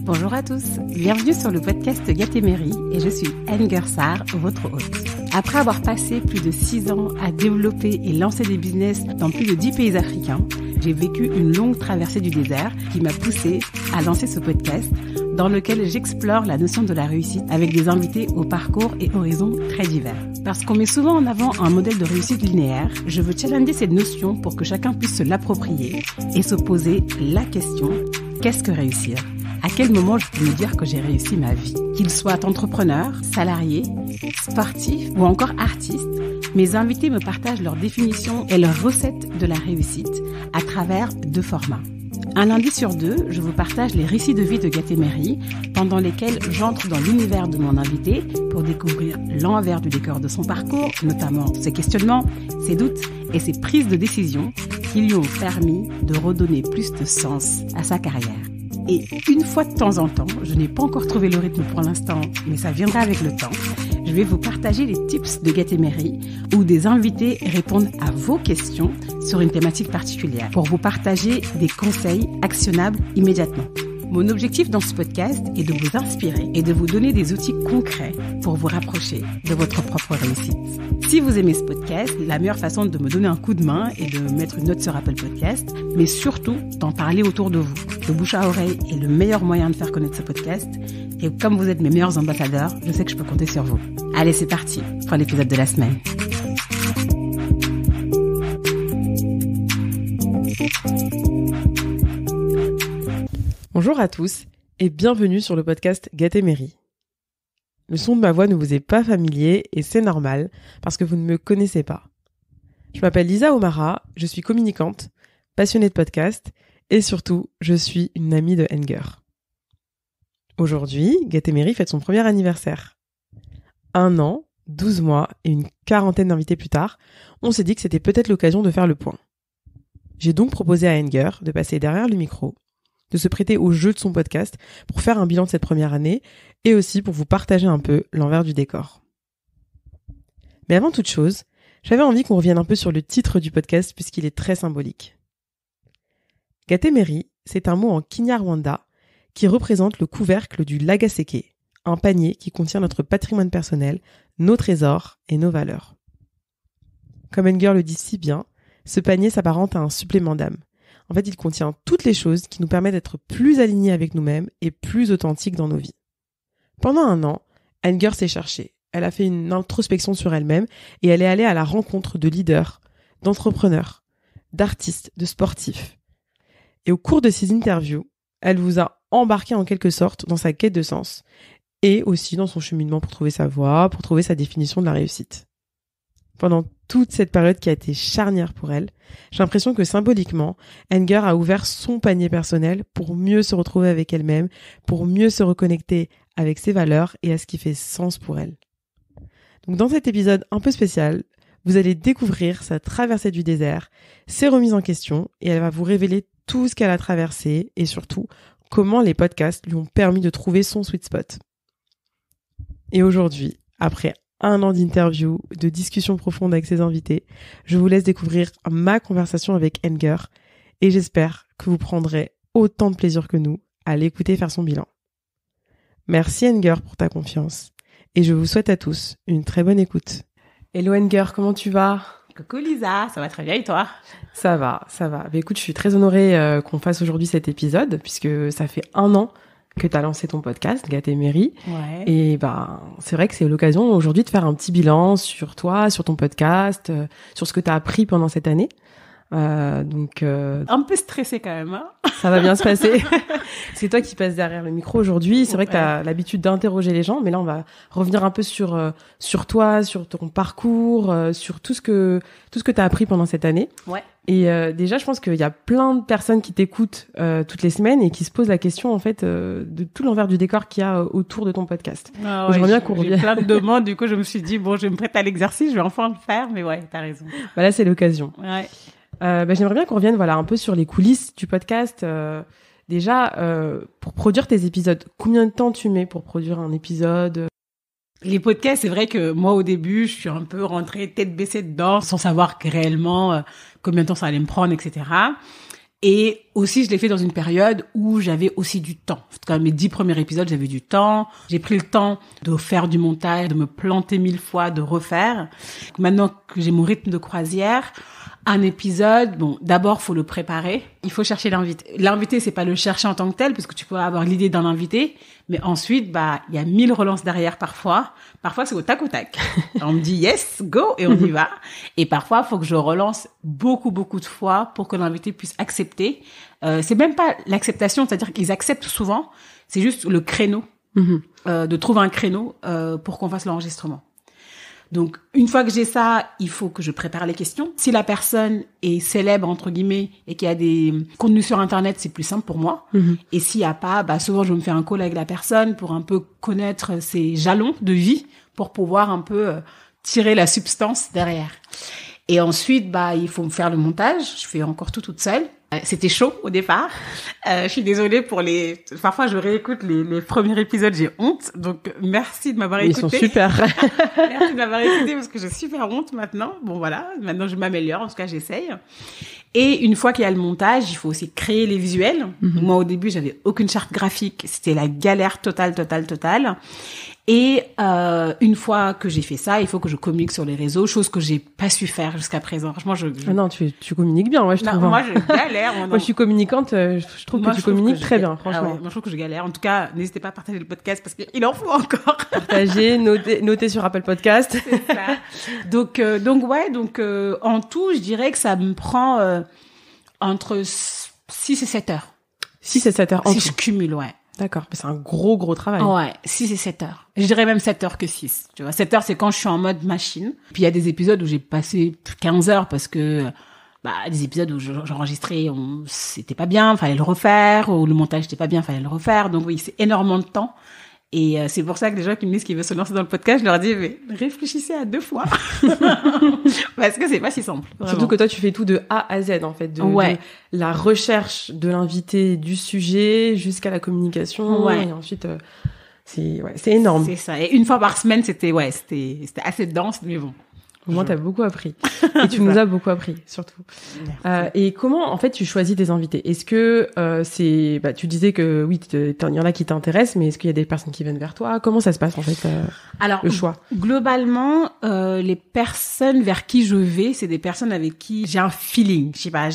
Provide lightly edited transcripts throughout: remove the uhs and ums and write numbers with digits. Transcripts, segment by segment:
Bonjour à tous, bienvenue sur le podcast Gatémerie et je suis Anger Sarr, votre hôte. Après avoir passé plus de 6 ans à développer et lancer des business dans plus de 10 pays africains, j'ai vécu une longue traversée du désert qui m'a poussée à lancer ce podcast dans lequel j'explore la notion de la réussite avec des invités au parcours et horizons très divers. Parce qu'on met souvent en avant un modèle de réussite linéaire, je veux challenger cette notion pour que chacun puisse se l'approprier et se poser la question « Qu'est-ce que réussir ?» À quel moment je peux me dire que j'ai réussi ma vie? Qu'ils soient entrepreneurs, salariés, sportifs ou encore artistes, mes invités me partagent leur définition et leur recette de la réussite à travers 2 formats. Un lundi sur 2, je vous partage les récits de vie de Gatémerie, pendant lesquels j'entre dans l'univers de mon invité pour découvrir l'envers du décor de son parcours, notamment ses questionnements, ses doutes et ses prises de décision qui lui ont permis de redonner plus de sens à sa carrière. Et une fois de temps en temps, je n'ai pas encore trouvé le rythme pour l'instant, mais ça viendra avec le temps, je vais vous partager les tips de Gatémerie où des invités répondent à vos questions sur une thématique particulière pour vous partager des conseils actionnables immédiatement. Mon objectif dans ce podcast est de vous inspirer et de vous donner des outils concrets pour vous rapprocher de votre propre réussite. Si vous aimez ce podcast, la meilleure façon de me donner un coup de main est de mettre une note sur Apple Podcast, mais surtout d'en parler autour de vous. Le bouche à oreille est le meilleur moyen de faire connaître ce podcast. Et comme vous êtes mes meilleurs ambassadeurs, je sais que je peux compter sur vous. Allez, c'est parti pour l'épisode de la semaine. Bonjour à tous et bienvenue sur le podcast Gatémerie. Le son de ma voix ne vous est pas familier et c'est normal parce que vous ne me connaissez pas. Je m'appelle Lisa Omara, je suis communicante, passionnée de podcast et surtout, je suis une amie de Anger. Aujourd'hui, Gatémerie fête son premier anniversaire. 1 an, 12 mois et une 40aine d'invités plus tard, on s'est dit que c'était peut-être l'occasion de faire le point. J'ai donc proposé à Anger de passer derrière le micro, de se prêter au jeu de son podcast pour faire un bilan de cette première année et aussi pour vous partager un peu l'envers du décor. Mais avant toute chose, j'avais envie qu'on revienne un peu sur le titre du podcast puisqu'il est très symbolique. Gatémerie, c'est un mot en Kinyarwanda qui représente le couvercle du lagaseke, un panier qui contient notre patrimoine personnel, nos trésors et nos valeurs. Comme Anger le dit si bien, ce panier s'apparente à un supplément d'âme. En fait, il contient toutes les choses qui nous permettent d'être plus alignés avec nous-mêmes et plus authentiques dans nos vies. Pendant 1 an, Anger s'est cherchée. Elle a fait une introspection sur elle-même et elle est allée à la rencontre de leaders, d'entrepreneurs, d'artistes, de sportifs. Et au cours de ces interviews, elle vous a embarqué en quelque sorte dans sa quête de sens et aussi dans son cheminement pour trouver sa voie, pour trouver sa définition de la réussite. Pendant toute cette période qui a été charnière pour elle, j'ai l'impression que symboliquement, Anger a ouvert son panier personnel pour mieux se retrouver avec elle-même, pour mieux se reconnecter avec ses valeurs et à ce qui fait sens pour elle. Donc dans cet épisode un peu spécial, vous allez découvrir sa traversée du désert, ses remises en question et elle va vous révéler tout ce qu'elle a traversé et surtout comment les podcasts lui ont permis de trouver son sweet spot. Et aujourd'hui, après 1 an d'interview, de discussions profondes avec ses invités, je vous laisse découvrir ma conversation avec Anger et j'espère que vous prendrez autant de plaisir que nous à l'écouter faire son bilan. Merci Anger pour ta confiance et je vous souhaite à tous une très bonne écoute. Hello Anger, comment tu vas? Coucou Lisa, ça va très bien et toi? Ça va. Bah, écoute, je suis très honorée qu'on fasse aujourd'hui cet épisode puisque ça fait 1 an que tu as lancé ton podcast, Gatémerie. Ouais. Et c'est vrai que c'est l'occasion aujourd'hui de faire un petit bilan sur toi, sur ton podcast, sur ce que tu as appris pendant cette année. Un peu stressée quand même, hein. Ça va bien se passer. C'est toi qui passes derrière le micro aujourd'hui. C'est vrai que tu as l'habitude d'interroger les gens, mais là on va revenir un peu sur toi, sur ton parcours, sur tout ce que tu as appris pendant cette année. Ouais. Et déjà, je pense qu'il y a plein de personnes qui t'écoutent toutes les semaines et qui se posent la question en fait de tout l'envers du décor qu'il y a autour de ton podcast. Ah ouais, j'aimerais bien qu'on revienne. J'ai plein de demandes, du coup je me suis dit bon, je me prête à l'exercice, je vais enfin le faire, mais ouais, t'as raison. Bah là, c'est l'occasion. Ouais. J'aimerais bien qu'on revienne un peu sur les coulisses du podcast. Déjà, pour produire tes épisodes, combien de temps tu mets pour produire un épisode? Les podcasts, c'est vrai que moi, au début, je suis un peu rentrée tête baissée dedans, sans savoir réellement combien de temps ça allait me prendre, etc. Et aussi, je l'ai fait dans une période où j'avais aussi du temps. En tout cas, mes 10 premiers épisodes, j'avais du temps. J'ai pris le temps de faire du montage, de me planter 1000 fois, de refaire. Maintenant que j'ai mon rythme de croisière, un épisode, bon, d'abord, faut le préparer. Il faut chercher l'invité. L'invité, c'est pas le chercher en tant que tel, parce que tu peux avoir l'idée d'un invité. Mais ensuite, il y a 1000 relances derrière parfois. Parfois, c'est au tac au tac. On me dit yes, go, et on y va. Et parfois, faut que je relance beaucoup de fois pour que l'invité puisse accepter. C'est même pas l'acceptation, c'est-à-dire qu'ils acceptent souvent. C'est juste le créneau, de trouver un créneau, pour qu'on fasse l'enregistrement. Donc, une fois que j'ai ça, il faut que je prépare les questions. Si la personne est célèbre, entre guillemets, et qu'il y a des contenus sur Internet, c'est plus simple pour moi. Et s'il y a pas, souvent, je vais me faire un call avec la personne pour un peu connaître ses jalons de vie, pour pouvoir un peu tirer la substance derrière. Et ensuite, il faut me faire le montage. Je fais encore tout toute seule. C'était chaud au départ. Je suis désolée pour parfois je réécoute les premiers épisodes, j'ai honte. Donc merci de m'avoir écouté. Ils sont super. Merci de m'avoir écouté parce que j'ai super honte maintenant. Bon voilà, maintenant je m'améliore, en tout cas j'essaye. Et une fois qu'il y a le montage, il faut aussi créer les visuels. Moi au début, j'avais aucune charte graphique, c'était la galère totale. Et une fois que j'ai fait ça, il faut que je communique sur les réseaux, chose que j'ai pas su faire jusqu'à présent. Franchement, Ah non, tu communiques bien, je trouve. Moi, je galère. Moi, je suis communicante. Je trouve que tu communiques très bien, franchement. Moi, je trouve que je galère. En tout cas, n'hésitez pas à partager le podcast parce qu'il en faut encore. Partager, noter sur Apple Podcast. C'est ça. Donc, en tout, je dirais que ça me prend entre 6 et 7 heures. 6 et 7 heures. Si je cumule, ouais. D'accord, mais c'est un gros travail. Ouais, 6 et 7 heures. Je dirais même 7 heures que 6. Tu vois, 7 heures, c'est quand je suis en mode machine. Puis il y a des épisodes où j'ai passé 15 heures parce que, des épisodes où j'enregistrais, c'était pas bien, fallait le refaire, ou le montage était pas bien, fallait le refaire. Donc oui, c'est énormément de temps. Et c'est pour ça que les gens qui me disent qu'ils veulent se lancer dans le podcast, je leur dis, mais réfléchissez à 2 fois. Parce que c'est pas si simple. Vraiment. Surtout que toi, tu fais tout de A à Z, en fait. De la recherche de l'invité, du sujet, jusqu'à la communication. Ouais. Et ensuite, c'est énorme. C'est ça. Et une fois par semaine, c'était assez dense, mais bon. Au moins, t'as beaucoup appris. Et tu nous as beaucoup appris, surtout. Et comment, en fait, tu choisis tes invités? Est-ce que tu disais que oui, il y en a qui t'intéressent, mais est-ce qu'il y a des personnes qui viennent vers toi? Comment ça se passe, en fait, Alors, le choix? Globalement, les personnes vers qui je vais, c'est des personnes avec qui j'ai un feeling. Je sais pas,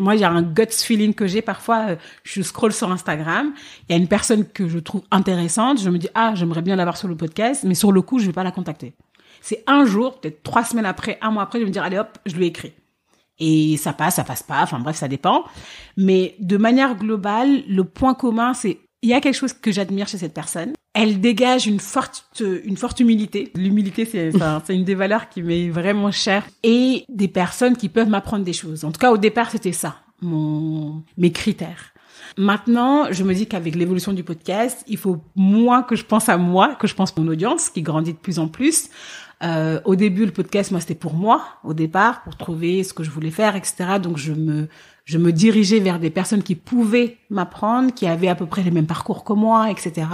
moi, j'ai un guts feeling que j'ai. Parfois, je scrolle sur Instagram, il y a une personne que je trouve intéressante, je me dis, j'aimerais bien l'avoir sur le podcast, mais sur le coup, je vais pas la contacter. C'est un jour, peut-être 3 semaines après, 1 mois après, je vais me dire, allez hop, je lui écris. Et ça passe pas, enfin bref, ça dépend. Mais de manière globale, le point commun, c'est, il y a quelque chose que j'admire chez cette personne. Elle dégage une forte humilité. L'humilité, c'est une des valeurs qui m'est vraiment chère. Et des personnes qui peuvent m'apprendre des choses. En tout cas, au départ, c'était ça, mes critères. Maintenant, je me dis qu'avec l'évolution du podcast, il faut moins que je pense à moi, que je pense à mon audience, qui grandit de plus en plus. Au début, le podcast, moi, c'était pour moi, au départ, pour trouver ce que je voulais faire, etc. Donc, je me dirigeais vers des personnes qui pouvaient m'apprendre, qui avaient à peu près les mêmes parcours que moi, etc.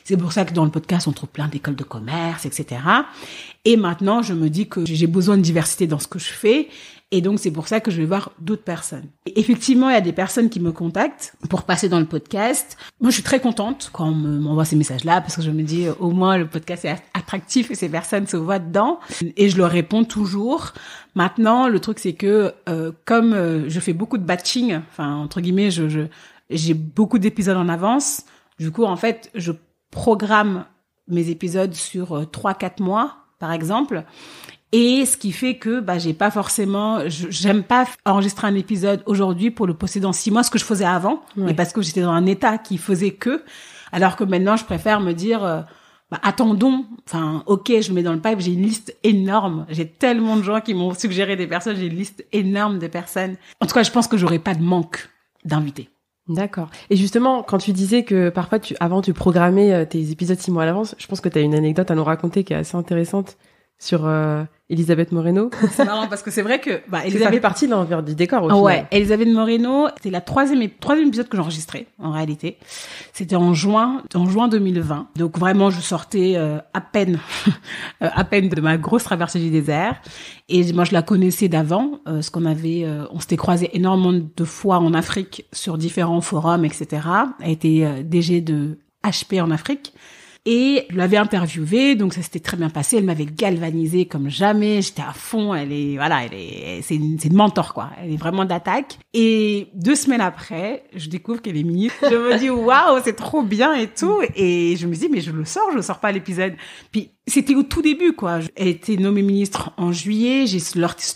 C'est pour ça que dans le podcast, on trouve plein d'écoles de commerce, etc. Et maintenant, je me dis que j'ai besoin de diversité dans ce que je fais. Et donc, c'est pour ça que je vais voir d'autres personnes. Et effectivement, il y a des personnes qui me contactent pour passer dans le podcast. Moi, je suis très contente quand on m'envoie ces messages-là parce que je me dis, au moins, le podcast est attractif et ces personnes se voient dedans. Et je leur réponds toujours. Maintenant, le truc, c'est que comme je fais beaucoup de batching, enfin, entre guillemets, j'ai beaucoup d'épisodes en avance. Du coup, en fait, je programme mes épisodes sur 3-4 mois, par exemple. Et ce qui fait que j'ai pas forcément, j'aime pas enregistrer un épisode aujourd'hui pour le poster dans 6 mois, ce que je faisais avant, mais parce que j'étais dans un état qui faisait que, alors que maintenant je préfère me dire attendons, enfin ok, je le mets dans le pipe, j'ai une liste énorme, j'ai tellement de gens qui m'ont suggéré des personnes, j'ai une liste énorme de personnes. En tout cas, je pense que j'aurai pas de manque d'invités. D'accord. Et justement, quand tu disais que parfois avant tu programmais tes épisodes 6 mois à l'avance, je pense que tu as une anecdote à nous raconter qui est assez intéressante sur Elisabeth Moreno. C'est marrant parce que c'est vrai que Ça fait partie de l'envers du décor aussi. Ouais, Elisabeth Moreno, c'est la troisième épisode que j'enregistrais en réalité. C'était en juin 2020. Donc vraiment, je sortais à peine de ma grosse traversée du désert. Et moi, je la connaissais d'avant, parce on s'était croisés énormément de fois en Afrique sur différents forums, etc. Elle était DG de HP en Afrique. Et je l'avais interviewée, donc ça s'était très bien passé. Elle m'avait galvanisée comme jamais. J'étais à fond. C'est une mentor, quoi. Elle est vraiment d'attaque. Et 2 semaines après, je découvre qu'elle est ministre. Je me dis, waouh, c'est trop bien et tout. Et je me dis, mais je le sors pas l'épisode. Puis, c'était au tout début, quoi. Elle a été nommée ministre en juillet. J'ai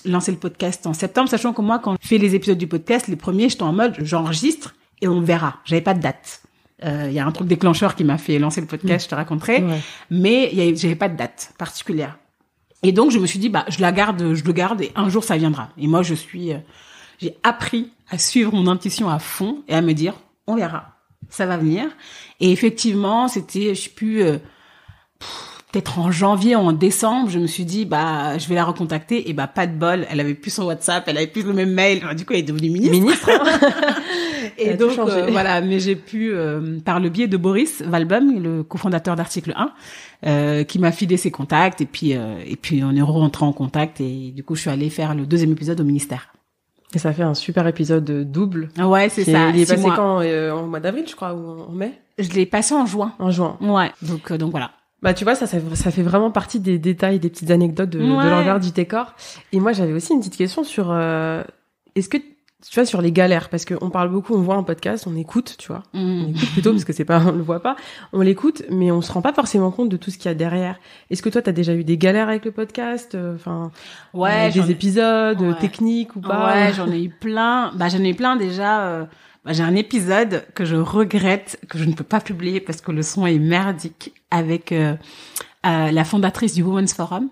lancé le podcast en septembre, sachant que moi, quand je fais les épisodes du podcast, les premiers, j'étais en mode, j'enregistre et on verra. J'avais pas de date. Il y a un truc déclencheur qui m'a fait lancer le podcast, je te raconterai. Ouais. Mais j'avais pas de date particulière. Et donc, je me suis dit, je le garde et un jour ça viendra. Et moi, j'ai appris à suivre mon intuition à fond et à me dire, on verra. Ça va venir. Et effectivement, c'était, je sais plus, peut-être en janvier ou en décembre, je me suis dit, je vais la recontacter. Et pas de bol. Elle avait plus son WhatsApp, elle avait plus le même mail. Du coup, elle est devenue ministre. Et donc, voilà, mais j'ai pu, par le biais de Boris Valbum, le cofondateur d'Article 1, qui m'a filé ses contacts, et puis on est rentré en contact, et du coup, je suis allée faire le 2e épisode au ministère. Et ça fait un super épisode double. Ouais, c'est ça. Il est passé quand, en mois d'avril, je crois, ou en mai? Je l'ai passé en juin. En juin. Ouais. Donc voilà. Tu vois, ça fait vraiment partie des détails, des petites anecdotes de l'envers du décor. Et moi, j'avais aussi une petite question sur, est-ce que, tu vois, sur les galères, parce qu'on parle beaucoup, on voit un podcast, on écoute, tu vois. On écoute plutôt, parce que on le voit pas. On l'écoute, mais on se rend pas forcément compte de tout ce qu'il y a derrière. Est-ce que toi, t'as déjà eu des galères avec le podcast? Des épisodes techniques ou pas? Ouais, j'en ai eu plein. J'en ai eu plein déjà. J'ai un épisode que je regrette, que je ne peux pas publier parce que le son est merdique, avec la fondatrice du Women's Forum.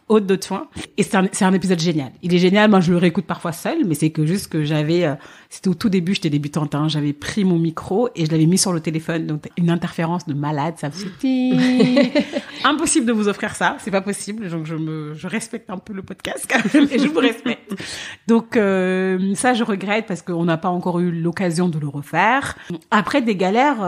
Aude Dautoin. Et c'est un épisode génial. Il est génial. Moi, je le réécoute parfois seul, mais c'est que juste que c'était au tout début, j'étais débutante, j'avais pris mon micro et je l'avais mis sur le téléphone. Donc, une interférence de malade, ça me dit, impossible de vous offrir ça. C'est pas possible. Donc, je respecte un peu le podcast quand même et je vous respecte. Donc, ça, je regrette parce qu'on n'a pas encore eu l'occasion de le refaire. Après, des galères,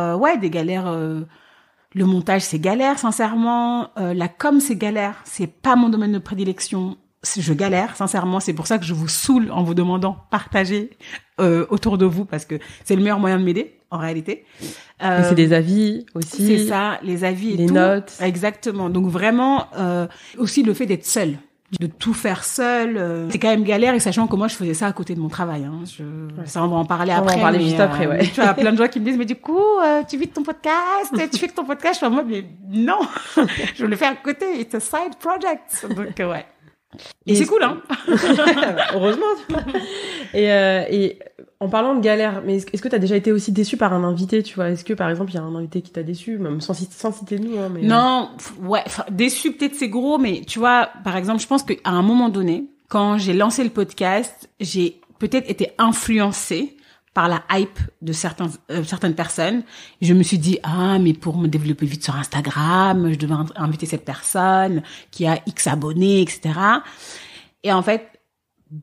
le montage, c'est galère, sincèrement. La com, c'est galère. C'est pas mon domaine de prédilection. Je galère, sincèrement. C'est pour ça que je vous saoule en vous demandant partager autour de vous, parce que c'est le meilleur moyen de m'aider, en réalité. Et c'est des avis aussi. C'est ça, les avis et les tout. Notes. Exactement. Donc vraiment, aussi le fait d'être seule. De tout faire seul, c'est quand même galère, et sachant que moi je faisais ça à côté de mon travail. Ça, on va en parler après. On va en parler juste après, ouais. Tu vois, plein de gens qui me disent, mais du coup, tu vis de ton podcast, tu fais que ton podcast. Je suis en mode, mais non, je le fais à côté. It's a side project. Donc ouais. Et c'est cool, hein. Heureusement. Et en parlant de galère, mais est-ce que t'as déjà été aussi déçu par un invité, tu vois? Est-ce que, par exemple, il y a un invité qui t'a déçu, même sans citer de nous, hein, mais... Non, ouais, déçu, peut-être c'est gros, mais tu vois, par exemple, je pense qu'à un moment donné, quand j'ai lancé le podcast, j'ai peut-être été influencée par la hype de certaines personnes. Je me suis dit, mais pour me développer vite sur Instagram, je devais inviter cette personne qui a X abonnés, etc. Et en fait,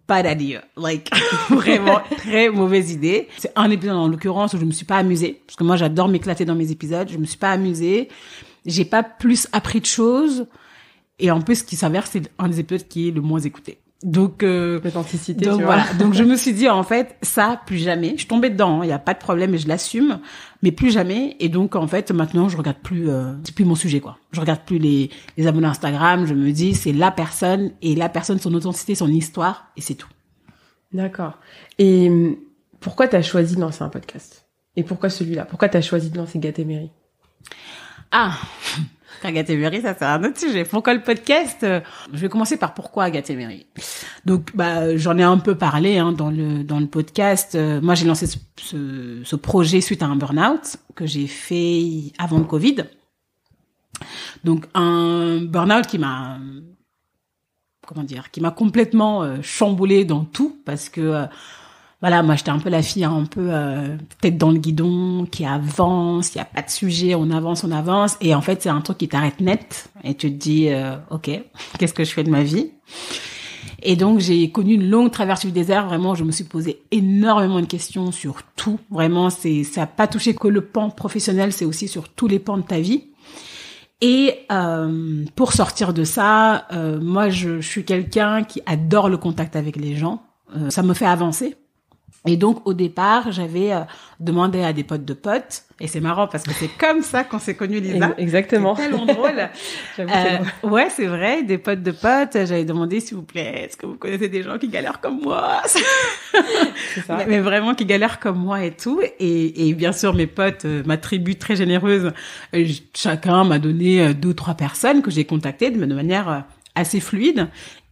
bad idea. Vraiment, très mauvaise idée. C'est un épisode, en l'occurrence, où je me suis pas amusée. Parce que moi, j'adore m'éclater dans mes épisodes. Je me suis pas amusée. J'ai pas plus appris de choses. Et en plus, ce qui s'avère, c'est un des épisodes qui est le moins écouté. Donc, l'authenticité, donc tu voilà. vois. Donc je me suis dit, en fait, ça, plus jamais. Je suis tombée dedans, il y a pas de problème et je l'assume, mais plus jamais. Et donc, en fait, maintenant, je regarde plus, c'est plus mon sujet, quoi. Je regarde plus les abonnés Instagram. Je me dis, c'est la personne, et la personne, son authenticité, son histoire, et c'est tout. D'accord. Et pourquoi t'as choisi de lancer un podcast? Et pourquoi celui-là? Pourquoi t'as choisi de lancer Gatéméry? Gatéméry, ça c'est un autre sujet. Pourquoi le podcast? Je vais commencer par pourquoi Gatéméry. Donc j'en ai un peu parlé dans le podcast. Moi j'ai lancé ce projet suite à un burn-out que j'ai fait avant le Covid. Donc un burn-out qui m'a complètement chamboulé dans tout, parce que voilà, moi j'étais un peu la fille un peu tête dans le guidon, qui avance, il y a pas de sujet, on avance. Et en fait, c'est un truc qui t'arrête net et tu te dis OK, qu'est-ce que je fais de ma vie? Et donc j'ai connu une longue traversée du désert, vraiment je me suis posé énormément de questions sur tout, vraiment ça a pas touché que le pan professionnel, c'est aussi sur tous les pans de ta vie. Et pour sortir de ça, moi je suis quelqu'un qui adore le contact avec les gens, ça me fait avancer. Et donc, au départ, j'avais demandé à des potes de potes, et c'est marrant parce que c'est comme ça qu'on s'est connus, Lisa. Exactement. C'est tellement drôle. J'avoue, c'est drôle. Ouais, c'est vrai, des potes de potes. J'avais demandé, s'il vous plaît, est-ce que vous connaissez des gens qui galèrent comme moi? C'est ça. Mais vraiment qui galèrent comme moi et tout. Et bien sûr, mes potes, ma tribu très généreuse, chacun m'a donné 2 ou 3 personnes que j'ai contactées de manière assez fluide.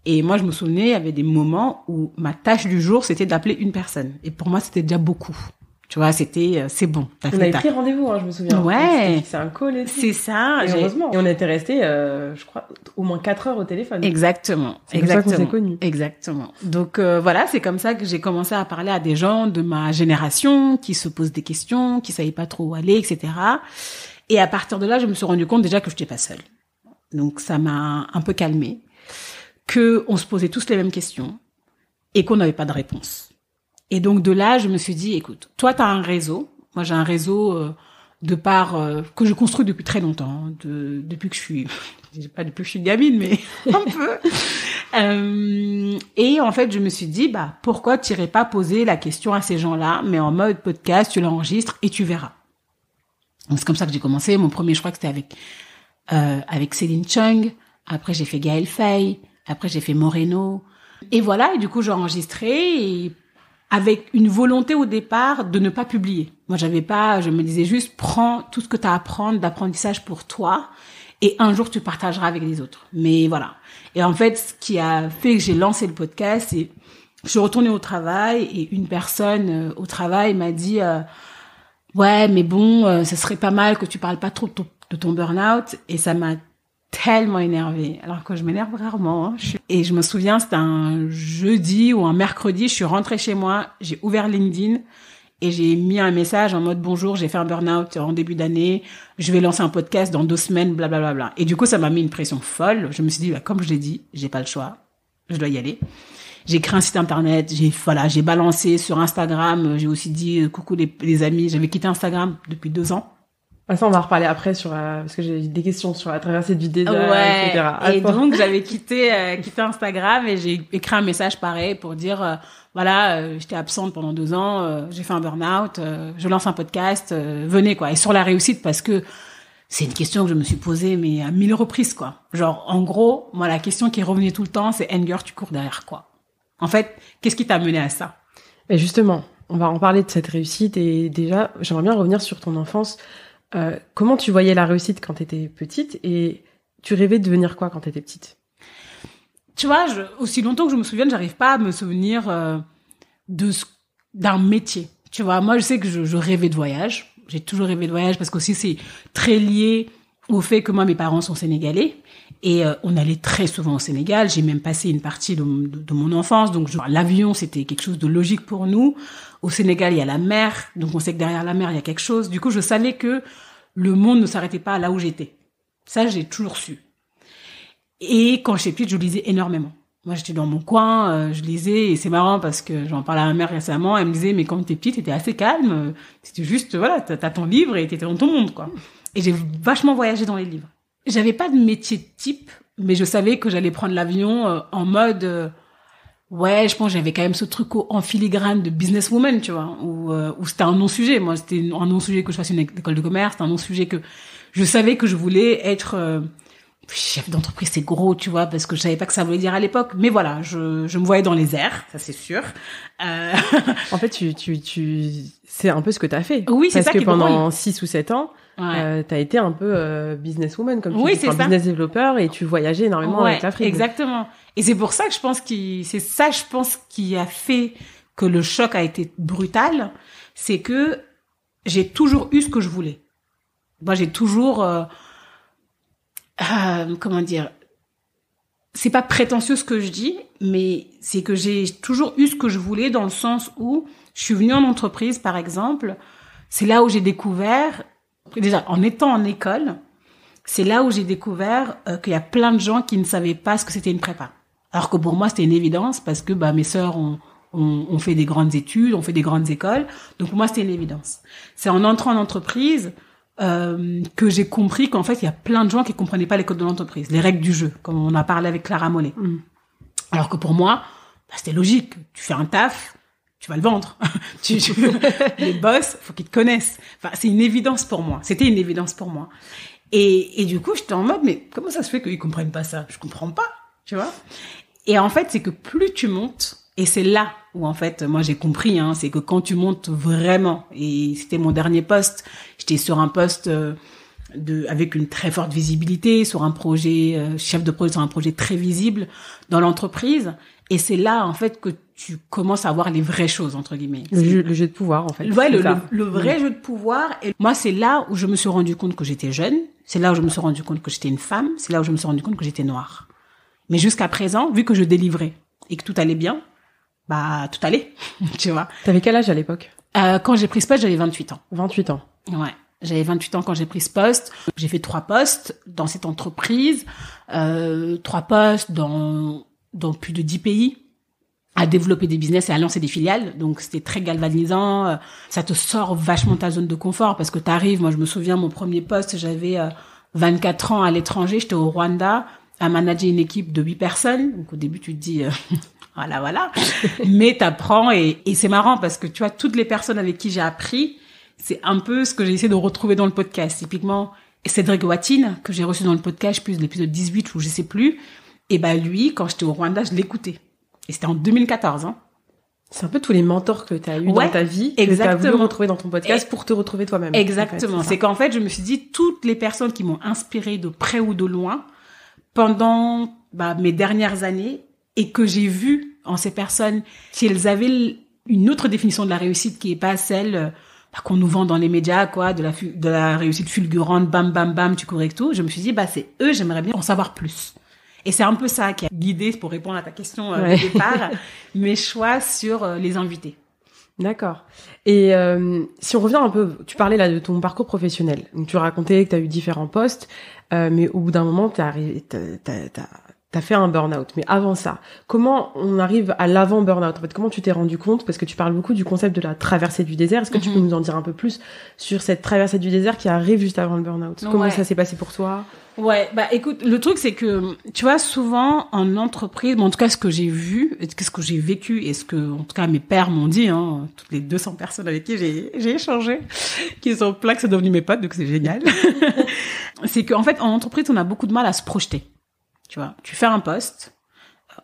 Et moi, je me souvenais, il y avait des moments où ma tâche du jour, c'était d'appeler une personne. Et pour moi, c'était déjà beaucoup. Tu vois, c'est bon. On avait pris rendez-vous, je me souviens. Ouais. C'est un call et tout. C'est ça. Et heureusement. Et on était restés, je crois, au moins 4 heures au téléphone. Exactement. C'est comme ça qu'on s'est connus. Exactement. Donc, voilà, c'est comme ça que j'ai commencé à parler à des gens de ma génération qui se posent des questions, qui savaient pas trop où aller, etc. Et à partir de là, je me suis rendu compte déjà que je n'étais pas seule. Donc, ça m'a un peu calmée. Que on se posait tous les mêmes questions et qu'on n'avait pas de réponse. Et donc de là, je me suis dit, écoute, toi t'as un réseau, moi j'ai un réseau de part que je construis depuis très longtemps, depuis que je suis, je dis pas depuis que je suis gamine, mais un peu. Et en fait, je me suis dit, pourquoi tu irais pas poser la question à ces gens-là, mais en mode podcast, tu l'enregistres et tu verras. Donc c'est comme ça que j'ai commencé. Mon premier, je crois que c'était avec Céline Chung. Après, j'ai fait Gaël Faye. Après, j'ai fait Moreno. Et voilà, et du coup, j'ai enregistré et avec une volonté au départ de ne pas publier. Moi, je me disais juste, prends tout ce que tu as à apprendre d'apprentissage pour toi et un jour, tu partageras avec les autres. Mais voilà. Et en fait, ce qui a fait que j'ai lancé le podcast, c'est je suis retournée au travail et une personne au travail m'a dit ouais, mais bon, ce serait pas mal que tu parles pas trop de ton burn-out. Et ça m'a tellement énervée, alors que je m'énerve rarement. Et je me souviens, c'était un jeudi ou un mercredi, je suis rentrée chez moi, j'ai ouvert LinkedIn et j'ai mis un message en mode bonjour, j'ai fait un burn-out en début d'année, je vais lancer un podcast dans 2 semaines, blablabla. Bla, bla. Et du coup, ça m'a mis une pression folle. Je me suis dit, comme je l'ai dit, j'ai pas le choix, je dois y aller. J'ai créé un site internet, j'ai balancé sur Instagram, j'ai aussi dit coucou les amis, j'avais quitté Instagram depuis 2 ans. Ça, on va reparler après parce que j'ai des questions sur la traversée du désert, ouais, etc. Et donc, j'avais quitté Instagram et j'ai écrit un message pareil pour dire, j'étais absente pendant 2 ans, j'ai fait un burn-out, je lance un podcast, venez, quoi. Et sur la réussite, parce que c'est une question que je me suis posée, mais à 1000 reprises, quoi. Genre, en gros, moi, la question qui est revenue tout le temps, c'est Enger, tu cours derrière quoi? En fait, qu'est-ce qui t'a mené à ça? Et justement, on va en parler de cette réussite et déjà, j'aimerais bien revenir sur ton enfance. Comment tu voyais la réussite quand t'étais petite et tu rêvais de devenir quoi quand t'étais petite? Tu vois, aussi longtemps que je me souvienne, j'arrive pas à me souvenir d'un métier. Tu vois, moi je sais que je rêvais de voyage. J'ai toujours rêvé de voyage parce qu'aussi c'est très lié au fait que moi mes parents sont sénégalais et on allait très souvent au Sénégal. J'ai même passé une partie de mon enfance, donc l'avion c'était quelque chose de logique pour nous. Au Sénégal, il y a la mer, donc on sait que derrière la mer, il y a quelque chose. Du coup, je savais que le monde ne s'arrêtait pas là où j'étais. Ça, j'ai toujours su. Et quand j'étais petite, je lisais énormément. Moi, j'étais dans mon coin, je lisais, et c'est marrant parce que j'en parlais à ma mère récemment, elle me disait, mais quand t'es petite, t'étais assez calme, c'était juste, voilà, t'as ton livre et t'étais dans ton monde, quoi. Et j'ai vachement voyagé dans les livres. J'avais pas de métier type, mais je savais que j'allais prendre l'avion en mode... ouais, je pense que j'avais quand même ce truc en filigrane de businesswoman, tu vois, où c'était un non-sujet. Moi, c'était un non-sujet que je fasse une école de commerce, c'était un non-sujet que je savais que je voulais être chef d'entreprise, c'est gros, tu vois, parce que je savais pas que ça voulait dire à l'époque. Mais voilà, je me voyais dans les airs, ça c'est sûr. En fait, c'est un peu ce que t'as fait. Oui, c'est ça qui est parce que pendant drôle. 6 ou 7 ans, Ouais. t'as été un peu businesswoman, comme tu Oui, dis, c'est ça. business développeur, et tu voyageais énormément avec l'Afrique. Exactement. Et c'est pour ça que je pense qui a fait que le choc a été brutal, c'est que j'ai toujours eu ce que je voulais. Moi, j'ai toujours, comment dire, c'est pas prétentieux ce que je dis, mais c'est que j'ai toujours eu ce que je voulais dans le sens où je suis venue en entreprise, par exemple. C'est là où j'ai découvert, déjà, en étant en école, c'est là où j'ai découvert qu'il y a plein de gens qui ne savaient pas ce que c'était une prépa. Alors que pour moi, c'était une évidence parce que mes sœurs ont fait des grandes études, ont fait des grandes écoles. Donc pour moi, c'était une évidence. C'est en entrant en entreprise que j'ai compris qu'en fait, il y a plein de gens qui comprenaient pas les codes de l'entreprise, les règles du jeu, comme on a parlé avec Clara Mollet. Alors que pour moi, c'était logique. Tu fais un taf, tu vas le vendre. Les boss, faut qu'ils te connaissent. Enfin, c'est une évidence pour moi. C'était une évidence pour moi. Et du coup, j'étais en mode, mais comment ça se fait qu'ils comprennent pas ça? Je comprends pas, tu vois? Et en fait, c'est que plus tu montes, et c'est là où en fait, moi j'ai compris, c'est que quand tu montes vraiment, et c'était mon dernier poste, j'étais sur un poste avec une très forte visibilité, sur un projet, chef de projet sur un projet très visible dans l'entreprise, et c'est là en fait que tu commences à voir les vraies choses, entre guillemets. Le jeu de pouvoir, en fait. Ouais, le vrai jeu de pouvoir. Et moi, c'est là où je me suis rendu compte que j'étais jeune, c'est là où je me suis rendu compte que j'étais une femme, c'est là où je me suis rendu compte que j'étais noire. Mais jusqu'à présent, vu que je délivrais et que tout allait bien, tout allait, tu vois. T'avais quel âge à l'époque? Quand j'ai pris ce poste, j'avais 28 ans. 28 ans. Ouais. J'avais 28 ans quand j'ai pris ce poste. J'ai fait 3 postes dans cette entreprise, 3 postes dans plus de 10 pays, à développer des business et à lancer des filiales. Donc, c'était très galvanisant. Ça te sort vachement de ta zone de confort parce que t'arrives. Moi, je me souviens, mon premier poste, j'avais 24 ans à l'étranger. J'étais au Rwanda à manager une équipe de 8 personnes. Donc, au début, tu te dis, voilà. Mais t'apprends et c'est marrant parce que tu vois, toutes les personnes avec qui j'ai appris, c'est un peu ce que j'ai essayé de retrouver dans le podcast. Typiquement, Cédric Watine, que j'ai reçu dans le podcast, plus l'épisode 18 ou je sais plus. Et lui, quand j'étais au Rwanda, je l'écoutais. Et c'était en 2014, C'est un peu tous les mentors que tu as eu dans ta vie, que tu as voulu retrouver dans ton podcast pour te retrouver toi-même. Exactement. En fait, c'est qu'en fait, je me suis dit, toutes les personnes qui m'ont inspirée de près ou de loin pendant mes dernières années et que j'ai vu en ces personnes, si elles avaient une autre définition de la réussite qui est pas celle qu'on nous vend dans les médias, quoi, de la réussite fulgurante, bam, bam, bam, tu cours et tout, je me suis dit, c'est eux, j'aimerais bien en savoir plus. Et c'est un peu ça qui a guidé, pour répondre à ta question au départ, mes choix sur les invités. D'accord. Et si on revient un peu, tu parlais là de ton parcours professionnel. Donc, tu racontais que tu as eu différents postes, mais au bout d'un moment, t'as fait un burn-out. Mais avant ça, comment on arrive à l'avant burn-out? En fait, comment tu t'es rendu compte? Parce que tu parles beaucoup du concept de la traversée du désert. Est-ce que tu peux nous en dire un peu plus sur cette traversée du désert qui arrive juste avant le burn-out? Comment ça s'est passé pour toi? Ouais, écoute, le truc c'est que tu vois souvent en entreprise, en tout cas ce que j'ai vu, ce que j'ai vécu et ce que en tout cas mes pères m'ont dit, toutes les 200 personnes avec qui j'ai échangé, qui sont pleins que c'est devenu mes potes, donc c'est génial. C'est qu'en fait en entreprise on a beaucoup de mal à se projeter. Tu vois, tu fais un poste,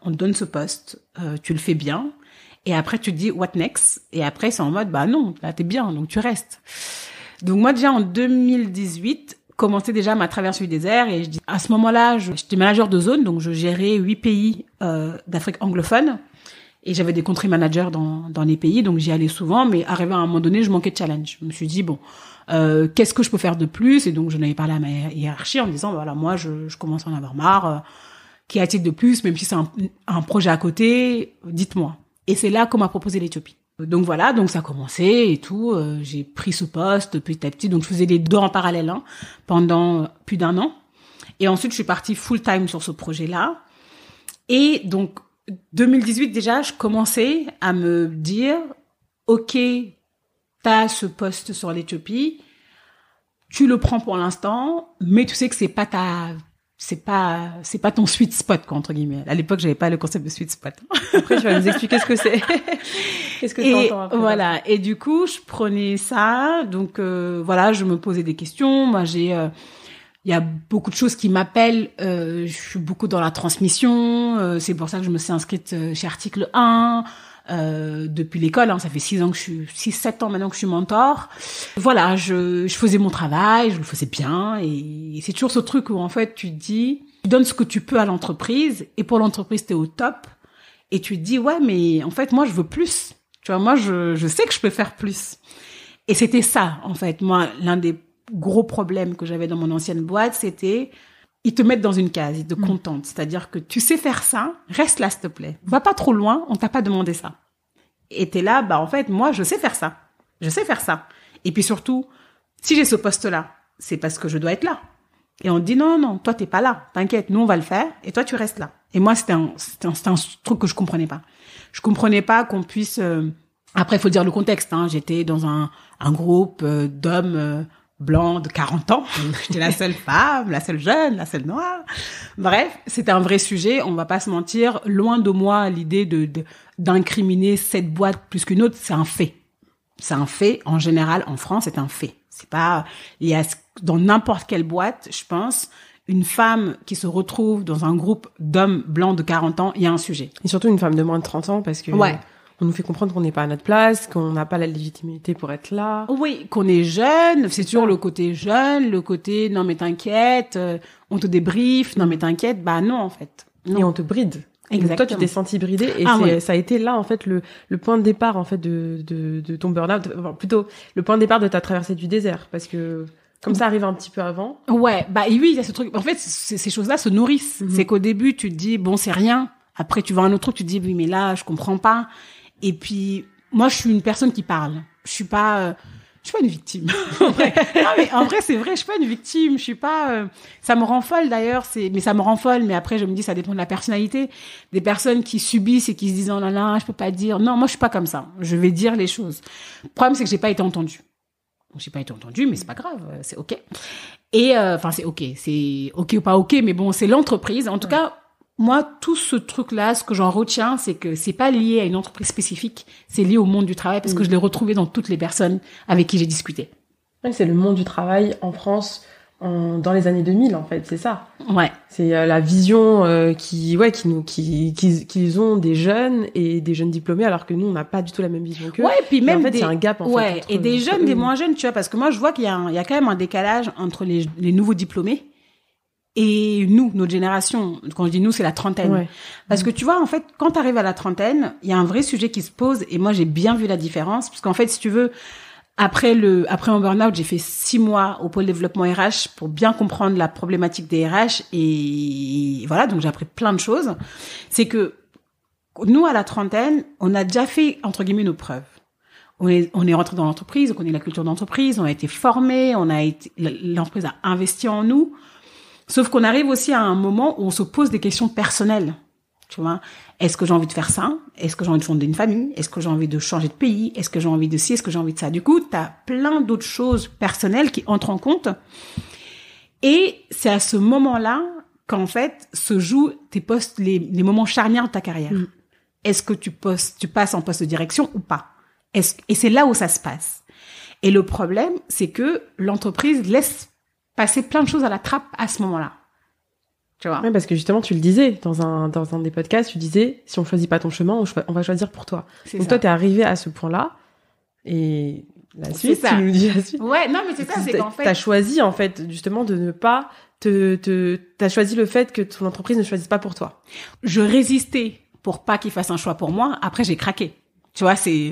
on te donne ce poste, tu le fais bien, et après tu te dis what next, et après c'est en mode non, là t'es bien, donc tu restes. Donc moi déjà en 2018 commençait déjà ma traversée du désert et à ce moment-là, j'étais manager de zone, donc je gérais 8 pays d'Afrique anglophone et j'avais des country managers dans les pays, donc j'y allais souvent, mais arrivé à un moment donné, je manquais de challenge. Je me suis dit qu'est-ce que je peux faire de plus? Et donc j'en avais parlé à ma hiérarchie en me disant voilà, moi je commence à en avoir marre. Qu'y a-t-il de plus, même si c'est un projet à côté, dites-moi. Et c'est là qu'on m'a proposé l'Éthiopie. Donc voilà, donc ça a commencé et tout. J'ai pris ce poste petit à petit. Donc je faisais les 2 en parallèle pendant plus d'1 an. Et ensuite je suis partie full time sur ce projet-là. Et donc 2018 déjà, je commençais à me dire ok, t'as ce poste sur l'Éthiopie, tu le prends pour l'instant, mais tu sais que c'est pas ton sweet spot, quoi, entre guillemets. À l'époque, j'avais pas le concept de sweet spot. Après, tu vas nous expliquer ce que c'est. Qu'est-ce que tu entends après? Voilà. Et du coup, je prenais ça. Donc, je me posais des questions. Moi, il y a beaucoup de choses qui m'appellent. Je suis beaucoup dans la transmission. C'est pour ça que je me suis inscrite chez Article 1. Depuis l'école, ça fait 6 7 ans maintenant que je suis mentor. Voilà, je faisais mon travail, je le faisais bien et c'est toujours ce truc où en fait tu donnes ce que tu peux à l'entreprise et pour l'entreprise t'es au top et tu te dis ouais mais en fait moi je veux plus. Tu vois, moi je sais que je peux faire plus. Et c'était ça en fait, moi l'un des gros problèmes que j'avais dans mon ancienne boîte, c'était ils te mettent dans une case, ils te contentent. C'est-à-dire que tu sais faire ça, reste là, s'il te plaît. Va pas trop loin, on t'a pas demandé ça. Et t'es là, en fait, moi, je sais faire ça. Je sais faire ça. Et puis surtout, si j'ai ce poste-là, c'est parce que je dois être là. Et on te dit, non, toi, t'es pas là. T'inquiète, nous, on va le faire. Et toi, tu restes là. Et moi, c'était un truc que je comprenais pas. Je comprenais pas qu'on puisse, après, il faut dire le contexte, hein. J'étais dans un groupe d'hommes, blancs de 40 ans. J'étais la seule femme, la seule jeune, la seule noire. Bref, c'était un vrai sujet. On va pas se mentir. Loin de moi, l'idée d'incriminer cette boîte plus qu'une autre, c'est un fait. C'est un fait. En général, en France, c'est un fait. C'est pas, il y a, dans n'importe quelle boîte, je pense, une femme qui se retrouve dans un groupe d'hommes blancs de 40 ans, il y a un sujet. Et surtout une femme de moins de 30 ans, parce que on nous fait comprendre qu'on n'est pas à notre place, qu'on n'a pas la légitimité pour être là. Oui, qu'on est jeune, c'est toujours le côté jeune, le côté non mais t'inquiète, on te débriefe, non mais t'inquiète, non en fait. Non. Et on te bride. Exactement. Donc toi, tu t'es sentie bridée et ça a été là en fait le point de départ en fait de ton burn-out, enfin, plutôt le point de départ de ta traversée du désert, parce que comme ça arrive un petit peu avant. Ouais, et oui, il y a ce truc. En fait, ces choses-là se nourrissent. Mm-hmm. C'est qu'au début, tu te dis bon, c'est rien. Après, tu vois un autre truc, tu te dis oui, mais là, je comprends pas. Et puis, moi, je suis une personne qui parle. Je suis pas une victime. Non, mais en vrai, c'est vrai, je suis pas une victime. Je suis pas. Ça me rend folle d'ailleurs. Mais ça me rend folle. Mais après, je me dis, ça dépend de la personnalité. Des personnes qui subissent et qui se disent oh là là, je peux pas dire. Non, moi, je suis pas comme ça. Je vais dire les choses. Le problème, c'est que j'ai pas été entendue. Donc, j'ai pas été entendue, mais c'est pas grave, c'est ok. Et c'est ok ou pas ok, mais bon, c'est l'entreprise. En tout cas, moi, tout ce truc-là, ce que j'en retiens, c'est que c'est pas lié à une entreprise spécifique, c'est lié au monde du travail parce que je l'ai retrouvé dans toutes les personnes avec qui j'ai discuté. Ouais, c'est le monde du travail en France dans les années 2000 en fait, c'est ça. Ouais. C'est la vision qu'ils ont des jeunes et des jeunes diplômés alors que nous on n'a pas du tout la même vision qu'eux. Ouais, puis même en fait, c'est un gap en fait. Ouais, et des jeunes, des moins jeunes, tu vois, parce que moi je vois qu'il y a quand même un décalage entre les nouveaux diplômés et nous, notre génération. Quand je dis nous, c'est la trentaine. Ouais. Parce que tu vois, en fait, quand tu arrives à la trentaine, il y a un vrai sujet qui se pose et moi j'ai bien vu la différence parce qu'en fait, si tu veux, après mon burn-out, j'ai fait 6 mois au pôle développement RH pour bien comprendre la problématique des RH et voilà, donc j'ai appris plein de choses. C'est que nous, à la trentaine, on a déjà fait, entre guillemets, nos preuves. On est rentré dans l'entreprise, on connaît la culture d'entreprise, on a été formés, l'entreprise a investi en nous. Sauf qu'on arrive aussi à un moment où on se pose des questions personnelles. Tu vois, est-ce que j'ai envie de faire ça? Est-ce que j'ai envie de fonder une famille? Est-ce que j'ai envie de changer de pays? Est-ce que j'ai envie de ci? Est-ce que j'ai envie de ça? Du coup, t'as plein d'autres choses personnelles qui entrent en compte. Et c'est à ce moment-là qu'en fait se jouent tes postes, les moments charnières de ta carrière. Mmh. Est-ce que tu passes en poste de direction ou pas? Et c'est là où ça se passe. Et le problème, c'est que l'entreprise laisse passer plein de choses à la trappe à ce moment-là. Tu vois. Oui, parce que justement, tu le disais dans un des podcasts, tu disais, si on choisit pas ton chemin, on va choisir pour toi. C'est donc ça. Toi, t'es arrivé à ce point-là, et la suite, tu nous dis la suite. Ouais, non, mais c'est ça, c'est qu'en fait... T'as choisi, en fait, justement, de ne pas t'as choisi le fait que ton entreprise ne choisisse pas pour toi. Je résistais pour pas qu'il fasse un choix pour moi. Après, j'ai craqué. Tu vois, c'est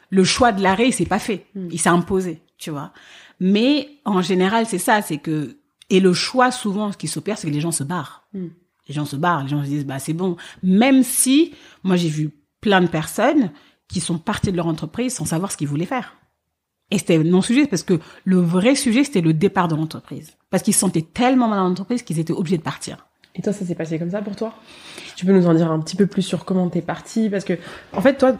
le choix de l'arrêt, il s'est pas fait. Il s'est imposé, tu vois. Mais, en général, c'est ça, c'est que et le choix, souvent, ce qui s'opère, c'est que les gens se barrent. Les gens se barrent, les gens se disent, c'est bon. Même si, moi, j'ai vu plein de personnes qui sont parties de leur entreprise sans savoir ce qu'ils voulaient faire. Et c'était non-sujet, parce que le vrai sujet, c'était le départ de l'entreprise. Parce qu'ils se sentaient tellement mal dans l'entreprise qu'ils étaient obligés de partir. Et toi, ça s'est passé comme ça pour toi? Tu peux nous en dire un petit peu plus sur comment t'es partie? Parce que, en fait, toi,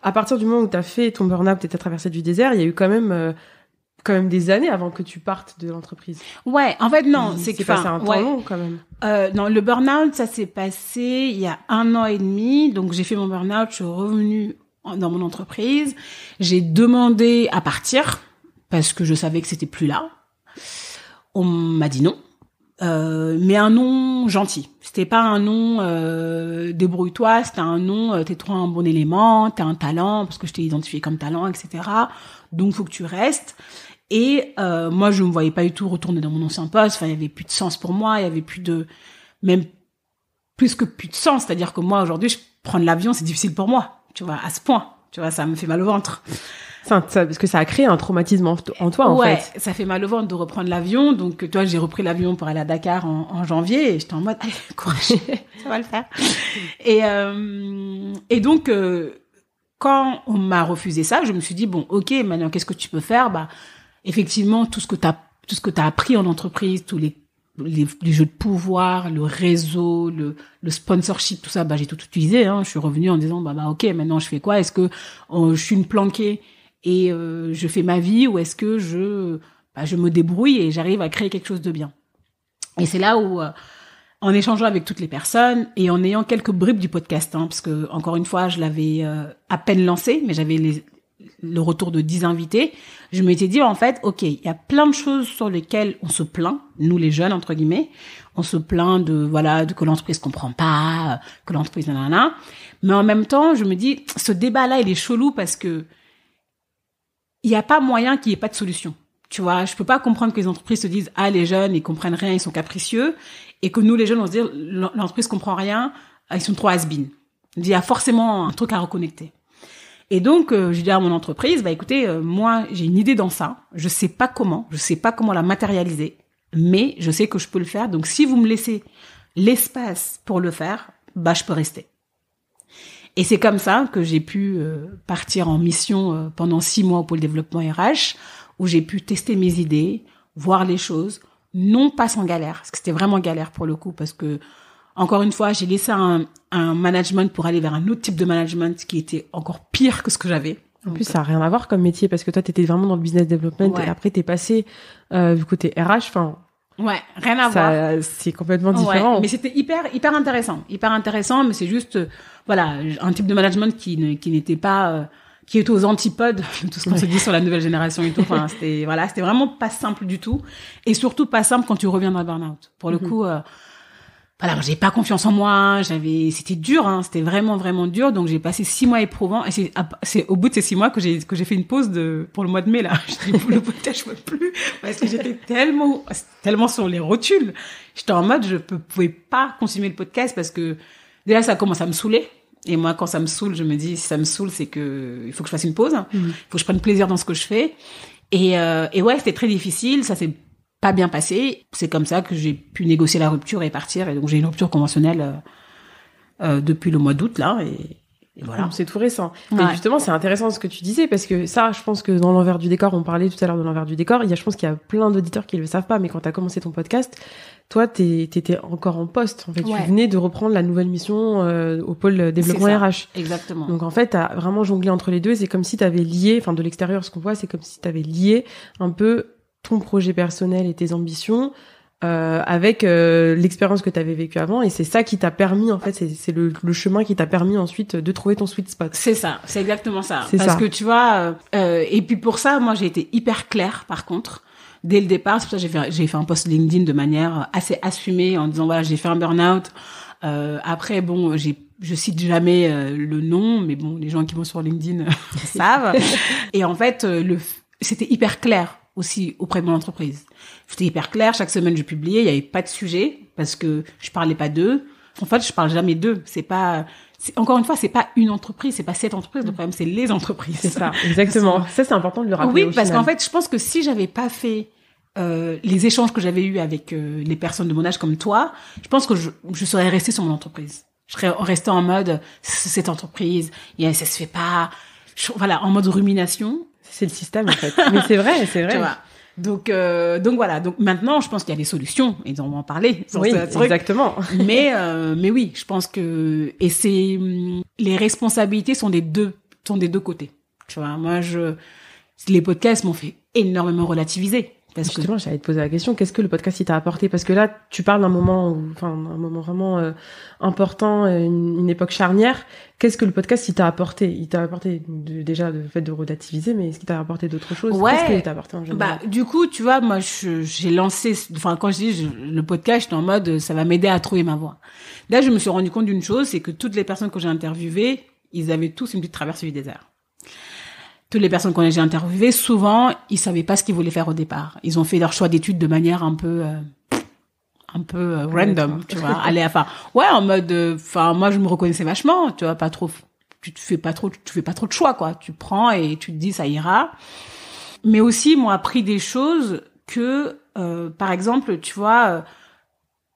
à partir du moment où t'as fait ton burn-out et t'as traversé du désert, il y a eu quand même des années avant que tu partes de l'entreprise. Ouais, en fait, non. C'est passé un temps long, quand même. Non, le burn-out, ça s'est passé il y a 1 an et demi. Donc, j'ai fait mon burn-out, je suis revenue dans mon entreprise. J'ai demandé à partir parce que je savais que c'était plus là. On m'a dit non. Mais un non gentil. C'était pas un non débrouille-toi, c'était un non t'es-toi un bon élément, t'es un talent, parce que je t'ai identifié comme talent, etc. Donc, faut que tu restes. Et moi, je me voyais pas du tout retourner dans mon ancien poste. Enfin, il y avait plus de sens pour moi. Il y avait plus de sens. C'est-à-dire que moi, aujourd'hui, prendre l'avion, c'est difficile pour moi. Tu vois, à ce point. Tu vois, ça me fait mal au ventre. Parce que ça a créé un traumatisme en toi, en fait. Ouais, ça fait mal au ventre de reprendre l'avion. Donc, toi, j'ai repris l'avion pour aller à Dakar en janvier et j'étais en mode, allez, courage, ça va le faire. Et donc, quand on m'a refusé ça, je me suis dit, bon, ok, maintenant, qu'est-ce que tu peux faire? Bah, effectivement, tout ce que t'as appris en entreprise, tous les jeux de pouvoir, le réseau, le sponsorship, tout ça, bah, j'ai tout utilisé, hein. Je suis revenue en disant, bah, ok, maintenant, je fais quoi? Est-ce que je suis une planquée et je fais ma vie, ou est-ce que je me débrouille et j'arrive à créer quelque chose de bien? Et c'est là où, en échangeant avec toutes les personnes et en ayant quelques bribes du podcast, hein, parce que encore une fois, je l'avais à peine lancé, mais j'avais le retour de 10 invités, je m'étais dit, en fait, ok, il y a plein de choses sur lesquelles on se plaint, nous les jeunes, entre guillemets, on se plaint de que l'entreprise comprend pas, que l'entreprise nanana, mais en même temps, je me dis, ce débat-là, il est chelou parce que il n'y a pas moyen qu'il n'y ait pas de solution. Tu vois, je peux pas comprendre que les entreprises se disent, ah, les jeunes, ils comprennent rien, ils sont capricieux, et que nous, les jeunes, on se dit, l'entreprise comprend rien, ils sont trop has-been. Il y a forcément un truc à reconnecter. Et donc, je dis à mon entreprise, bah, écoutez, moi, j'ai une idée dans ça. Je sais pas comment la matérialiser, mais je sais que je peux le faire. Donc, si vous me laissez l'espace pour le faire, bah, je peux rester. Et c'est comme ça que j'ai pu partir en mission pendant 6 mois au pôle développement RH, où j'ai pu tester mes idées, voir les choses, non pas sans galère, parce que c'était vraiment galère pour le coup, parce que, encore une fois, j'ai laissé un management pour aller vers un autre type de management qui était encore pire que ce que j'avais. En plus, ça n'a rien à voir comme métier, parce que toi, t'étais vraiment dans le business development, ouais. Et après, t'es passé du côté RH, enfin... Ouais, rien à voir. C'est complètement différent. Ouais, mais c'était hyper intéressant, mais c'est juste, voilà, un type de management qui n'était pas, qui était aux antipodes de tout ce qu'on se dit sur la nouvelle génération et tout. Enfin, c'était vraiment pas simple du tout. Et surtout pas simple quand tu reviens d'un burn-out. Pour le coup, voilà, j'ai pas confiance en moi, c'était dur, hein, c'était vraiment, vraiment dur. Donc, j'ai passé 6 mois éprouvants. Et c'est au bout de ces 6 mois que j'ai fait une pause pour le mois de mai, là. Je dis, le podcast, je peux plus. Parce que j'étais tellement sur les rotules. J'étais en mode, je pouvais pas continuer le podcast parce que déjà, ça commence à me saouler. Et moi, quand ça me saoule, je me dis, si ça me saoule, c'est que il faut que je fasse une pause. Il faut que je prenne plaisir dans ce que je fais. Et ouais, c'était très difficile. Ça s'est pas bien passé. C'est comme ça que j'ai pu négocier la rupture et partir. Et donc, j'ai une rupture conventionnelle depuis le mois d'août, là. Et voilà. C'est tout récent. Ouais. Et justement, c'est intéressant ce que tu disais, parce que ça, je pense que dans l'envers du décor, on parlait tout à l'heure de l'envers du décor. Je pense qu'il y a plein d'auditeurs qui le savent pas, mais quand t'as commencé ton podcast, toi, t'étais encore en poste. En fait, ouais. Tu venais de reprendre la nouvelle mission au pôle développement RH. Exactement. Donc en fait, t'as vraiment jonglé entre les deux. C'est comme si t'avais lié, enfin de l'extérieur, ce qu'on voit, c'est comme si t'avais lié un peu ton projet personnel et tes ambitions avec l'expérience que tu avais vécue avant, et c'est ça qui t'a permis, en fait, c'est le chemin qui t'a permis ensuite de trouver ton sweet spot. C'est ça, c'est exactement ça. Parce que tu vois, et puis pour ça, moi j'ai été hyper claire par contre, dès le départ. C'est pour ça que j'ai fait un post LinkedIn de manière assez assumée en disant voilà, j'ai fait un burn-out. Après bon, je cite jamais le nom, mais bon, les gens qui vont sur LinkedIn savent. Et en fait, c'était hyper clair aussi auprès de mon entreprise. C'était hyper clair, chaque semaine je publiais, il y avait pas de sujet parce que je parlais pas d'eux. En fait, je parle jamais d'eux. Encore une fois, c'est pas une entreprise, c'est pas cette entreprise, le problème c'est les entreprises. C'est ça, exactement. Ça c'est important de le rappeler. Oui, parce qu'en fait, je pense que si j'avais pas fait les échanges que j'avais eus avec les personnes de mon âge comme toi, je pense que je serais restée sur mon entreprise. Je serais restée en mode cette entreprise, ça se fait pas. Voilà, en mode rumination. C'est le système en fait. Mais c'est vrai. Tu vois. Donc voilà. Donc maintenant, je pense qu'il y a des solutions et on va en parler. Oui, exactement. Mais oui, je pense que les responsabilités sont des deux côtés. Tu vois, moi les podcasts m'ont fait énormément relativiser. Justement, j'allais te poser la question, qu'est-ce que le podcast il t'a apporté? Parce que là, tu parles d'un moment vraiment important, une époque charnière. Qu'est-ce que le podcast il t'a apporté? Il t'a apporté déjà le fait de relativiser, mais est-ce qu'il t'a apporté d'autres choses? Ouais. Qu'est-ce qu'il t'a apporté en général? Du coup, tu vois, moi, j'ai lancé, quand je dis le podcast, j'étais en mode, ça va m'aider à trouver ma voix. Là, je me suis rendu compte d'une chose, c'est que toutes les personnes que j'ai interviewées, ils avaient tous une petite traversée du désert. Toutes les personnes que j'ai interviewées, souvent, ils savaient pas ce qu'ils voulaient faire au départ. Ils ont fait leur choix d'études de manière un peu random, tu vois. En mode, moi, je me reconnaissais vachement, tu vois, pas trop tu fais pas trop de choix, quoi. Tu prends et tu te dis ça ira. Mais aussi, ils m'ont appris des choses que, par exemple, tu vois,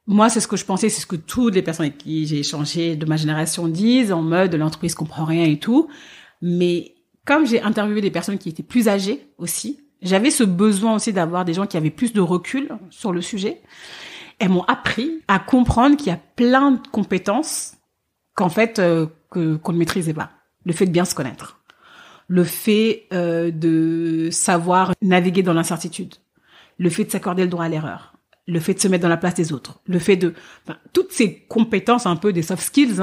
moi, c'est ce que je pensais, c'est ce que toutes les personnes avec qui j'ai échangé de ma génération disent, en mode l'entreprise comprend rien et tout. Mais comme j'ai interviewé des personnes qui étaient plus âgées aussi, j'avais ce besoin aussi d'avoir des gens qui avaient plus de recul sur le sujet. Elles m'ont appris à comprendre qu'il y a plein de compétences qu'en fait qu'on ne maîtrisait pas. Le fait de bien se connaître, le fait de savoir naviguer dans l'incertitude, le fait de s'accorder le droit à l'erreur, le fait de se mettre dans la place des autres, le fait de toutes ces compétences un peu des soft skills,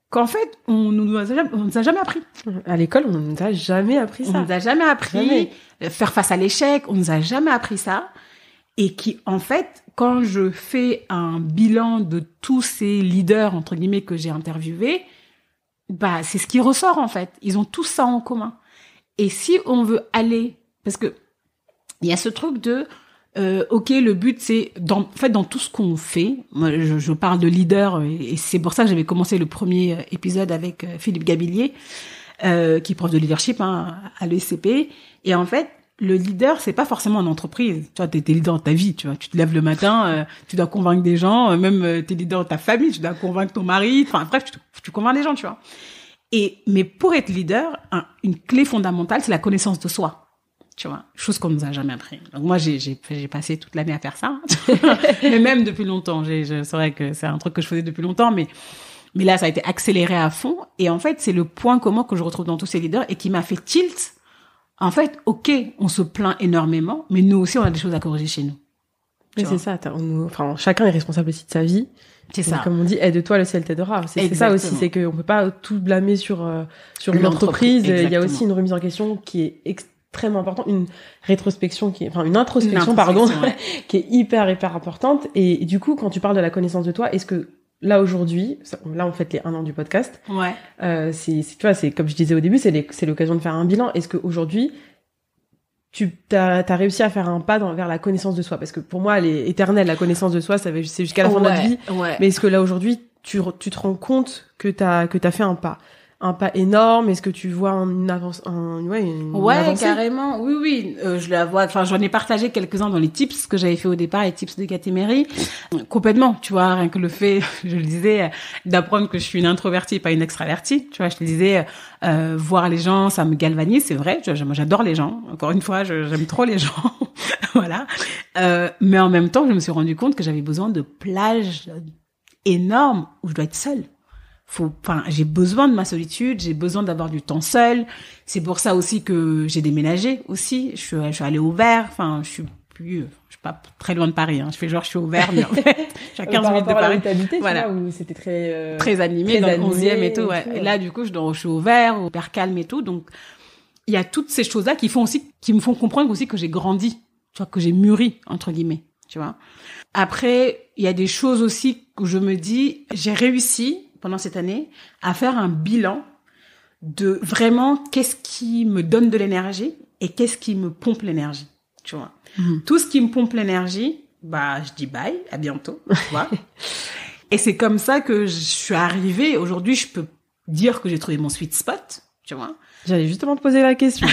qu'en fait on nous a jamais appris. À l'école, on nous a jamais appris ça. On nous a jamais appris faire face à l'échec. On nous a jamais appris ça. Et qui, en fait, quand je fais un bilan de tous ces leaders, entre guillemets, que j'ai interviewés, c'est ce qui ressort, en fait. Ils ont tous ça en commun. Et si on veut aller, parce que il y a ce truc de, ok, le but, c'est, dans tout ce qu'on fait, moi, je parle de leader, et c'est pour ça que j'avais commencé le premier épisode avec Philippe Gabillier, qui est prof de leadership, à l'ESCP. Et en fait, le leader, c'est pas forcément en entreprise. Tu vois, t'es leader dans ta vie, tu vois. Tu te lèves le matin, tu dois convaincre des gens, même t'es leader dans ta famille, tu dois convaincre ton mari. Enfin, bref, tu convaincs les gens, tu vois. Mais pour être leader, une clé fondamentale, c'est la connaissance de soi. Tu vois, chose qu'on nous a jamais appris. Donc moi, j'ai passé toute l'année à faire ça. Mais même depuis longtemps. C'est vrai que c'est un truc que je faisais depuis longtemps, mais là, ça a été accéléré à fond. Et en fait, c'est le point commun que je retrouve dans tous ces leaders et qui m'a fait tilt. En fait, ok, on se plaint énormément, mais nous aussi, on a des choses à corriger chez nous. Mais c'est ça. Chacun est responsable aussi de sa vie. C'est ça. Comme on dit, aide-toi, le ciel t'aidera. C'est ça aussi, c'est qu'on peut pas tout blâmer sur une entreprise. Il y a aussi une remise en question qui est extrêmement importante, une introspection, pardon, qui est hyper importante. Et du coup, quand tu parles de la connaissance de toi, est-ce que là aujourd'hui, là on fête les 1 an du podcast. Ouais. Tu vois, c'est comme je disais au début, c'est l'occasion de faire un bilan. Est-ce que aujourd'hui t'as réussi à faire un pas vers la connaissance de soi? Parce que pour moi, elle est éternelle, la connaissance de soi, c'est jusqu'à la fin de notre vie. Ouais. Mais est-ce que là aujourd'hui, tu te rends compte que t'as fait un pas énorme? Est-ce que tu vois une avancée? Carrément. Oui, je la vois. Enfin, j'en ai partagé quelques-uns dans les tips que j'avais fait au départ, les tips de Gatémery. Complètement, tu vois, rien que le fait, je le disais, d'apprendre que je suis une introvertie, pas une extravertie. Tu vois, je te disais, voir les gens, ça me galvanise, c'est vrai. Moi, j'adore les gens. Encore une fois, j'aime trop les gens. Voilà. Mais en même temps, je me suis rendu compte que j'avais besoin de plages énormes où je dois être seule. J'ai besoin de ma solitude, j'ai besoin d'avoir du temps seul. C'est pour ça aussi que j'ai déménagé aussi. Je suis allée au Vert. Je suis pas très loin de Paris. Je fais genre, je suis au Vert, mais en fait, je suis à 15 minutes de Paris. Voilà. Où c'était très animé dans le 11e et tout, ouais. Et là, du coup, je suis au Vert, au Père Calme et tout. Donc, il y a toutes ces choses-là qui me font comprendre aussi que j'ai grandi. Tu vois, que j'ai mûri, entre guillemets. Tu vois. Après, il y a des choses aussi que je me dis, j'ai réussi, pendant cette année, à faire un bilan de vraiment qu'est-ce qui me donne de l'énergie et qu'est-ce qui me pompe l'énergie, tu vois. Tout ce qui me pompe l'énergie, je dis bye, à bientôt, tu vois. Et c'est comme ça que je suis arrivée. Aujourd'hui, je peux dire que j'ai trouvé mon sweet spot, tu vois. J'allais justement te poser la question.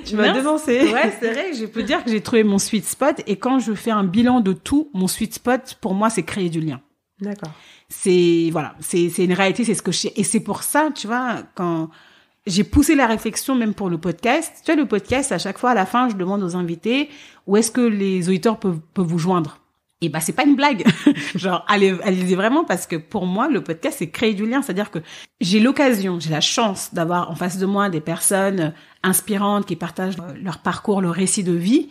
Tu m'as devancé. Ouais, c'est vrai, je peux dire que j'ai trouvé mon sweet spot. Et quand je fais un bilan de tout, mon sweet spot, pour moi, c'est créer du lien. D'accord. C'est une réalité, c'est ce que je sais. Et c'est pour ça, tu vois, quand j'ai poussé la réflexion même pour le podcast, tu vois, le podcast, à chaque fois, à la fin, je demande aux invités où est-ce que les auditeurs peuvent vous joindre. Et c'est pas une blague. Genre, allez-y vraiment, parce que pour moi, le podcast, c'est créer du lien. C'est-à-dire que j'ai la chance d'avoir en face de moi des personnes inspirantes qui partagent leur parcours, leur récit de vie.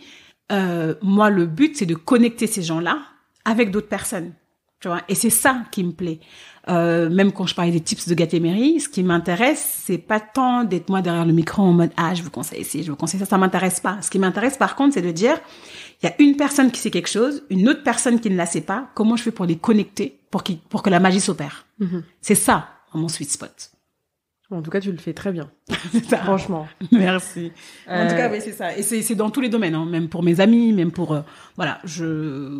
Moi, le but, c'est de connecter ces gens-là avec d'autres personnes. Tu vois, et c'est ça qui me plaît. Même quand je parlais des tips de Gatémery, ce qui m'intéresse, c'est pas tant d'être moi derrière le micro en mode je vous conseille ci, je vous conseille ça. Ça m'intéresse pas. Ce qui m'intéresse par contre, c'est de dire il y a une personne qui sait quelque chose, une autre personne qui ne la sait pas. Comment je fais pour les connecter pour que la magie s'opère. C'est ça mon sweet spot. En tout cas, tu le fais très bien. C'est ça. Franchement. Merci. En tout cas, oui, c'est ça. Et c'est dans tous les domaines, hein. Même pour mes amis, même pour,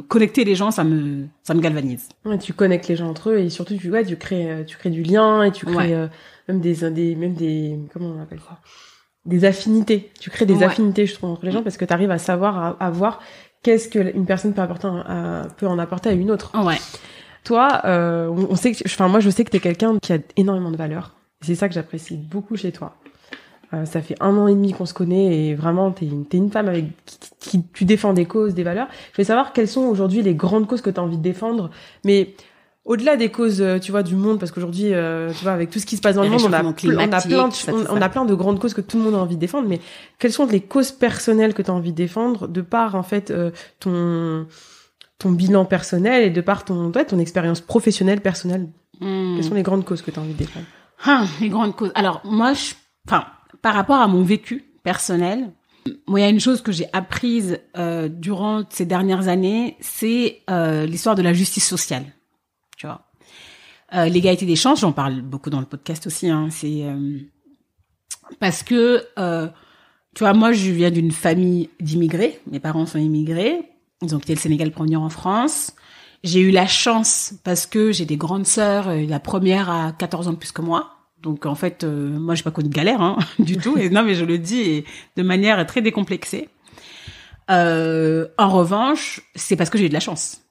connecter les gens, ça me galvanise. Ouais, tu connectes les gens entre eux et surtout, tu crées du lien et tu crées même des, comment on appelle ça? Des affinités. Tu crées des affinités, je trouve, entre les gens parce que tu arrives à savoir, à voir qu'est-ce que une personne peut en apporter à une autre. Ouais. Toi, on sait moi, je sais que t'es quelqu'un qui a énormément de valeur. C'est ça que j'apprécie beaucoup chez toi. Ça fait 1 an et demi qu'on se connaît et vraiment, t'es une femme avec qui tu défends des causes, des valeurs. Je veux savoir quelles sont aujourd'hui les grandes causes que t'as envie de défendre, mais au-delà des causes, tu vois, du monde, parce qu'aujourd'hui, tu vois, avec tout ce qui se passe dans le monde, on a plein de grandes causes que tout le monde a envie de défendre, mais quelles sont les causes personnelles que t'as envie de défendre de par, en fait, ton bilan personnel et de par ton expérience professionnelle personnelle? Quelles sont les grandes causes que t'as envie de défendre? Les grandes causes. Alors, moi, par rapport à mon vécu personnel, moi, il y a une chose que j'ai apprise durant ces dernières années, c'est l'histoire de la justice sociale. Tu vois, l'égalité des chances, j'en parle beaucoup dans le podcast aussi. Hein, c'est parce que tu vois, moi, je viens d'une famille d'immigrés. Mes parents sont immigrés. Ils ont quitté le Sénégal pour venir en France. J'ai eu la chance parce que j'ai des grandes sœurs. La première a 14 ans de plus que moi. Donc, en fait, moi, j'ai pas connu de galère, hein, du tout. Et non, mais je le dis et de manière très décomplexée. En revanche, c'est parce que j'ai eu de la chance.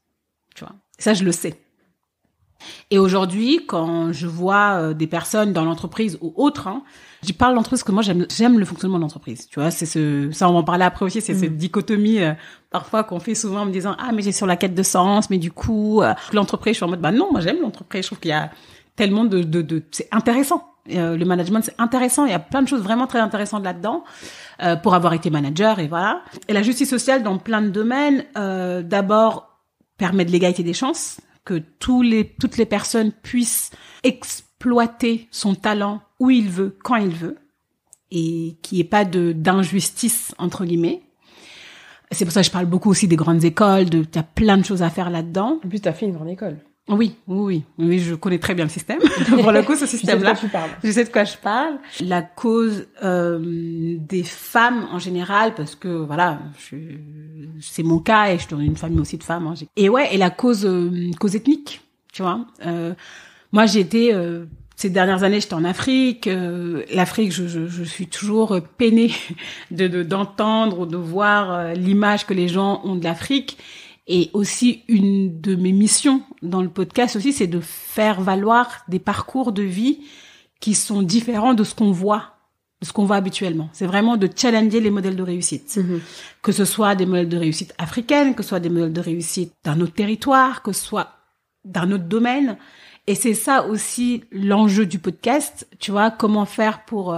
Tu vois. Ça, je le sais. Et aujourd'hui, quand je vois des personnes dans l'entreprise ou autres, hein, je parle d'entreprise parce que moi, j'aime le fonctionnement de l'entreprise. Tu vois, c'est ça, on va en parler après aussi, c'est cette dichotomie, parfois, qu'on fait souvent en me disant, mais j'ai sur la quête de sens, mais du coup, l'entreprise, je suis en mode, non, moi, j'aime l'entreprise. Je trouve qu'il y a tellement c'est intéressant. Le management, c'est intéressant. Il y a plein de choses vraiment très intéressantes là-dedans, pour avoir été manager et voilà. Et la justice sociale dans plein de domaines, d'abord, permet de l'égalité des chances, que toutes les personnes puissent exploiter son talent où il veut, quand il veut, et qu'il n'y ait pas d'injustice, entre guillemets. C'est pour ça que je parle beaucoup aussi des grandes écoles, t'as plein de choses à faire là-dedans. En plus, t'as fait une grande école. Oui, je connais très bien le système. Pour le coup, ce système-là, je sais de quoi je parle. La cause des femmes en général, parce que voilà, c'est mon cas et je suis dans une famille aussi de femmes. Hein. Et ouais, et la cause ethnique, tu vois. Moi, ces dernières années, j'étais en Afrique. L'Afrique, je suis toujours peinée d'entendre ou de voir l'image que les gens ont de l'Afrique. Et aussi, une de mes missions dans le podcast aussi, c'est de faire valoir des parcours de vie qui sont différents de ce qu'on voit habituellement. C'est vraiment de challenger les modèles de réussite. Mm-hmm. Que ce soit des modèles de réussite africaines, que ce soit des modèles de réussite d'un autre territoire, que ce soit d'un autre domaine. Et c'est ça aussi l'enjeu du podcast. Tu vois, comment faire pour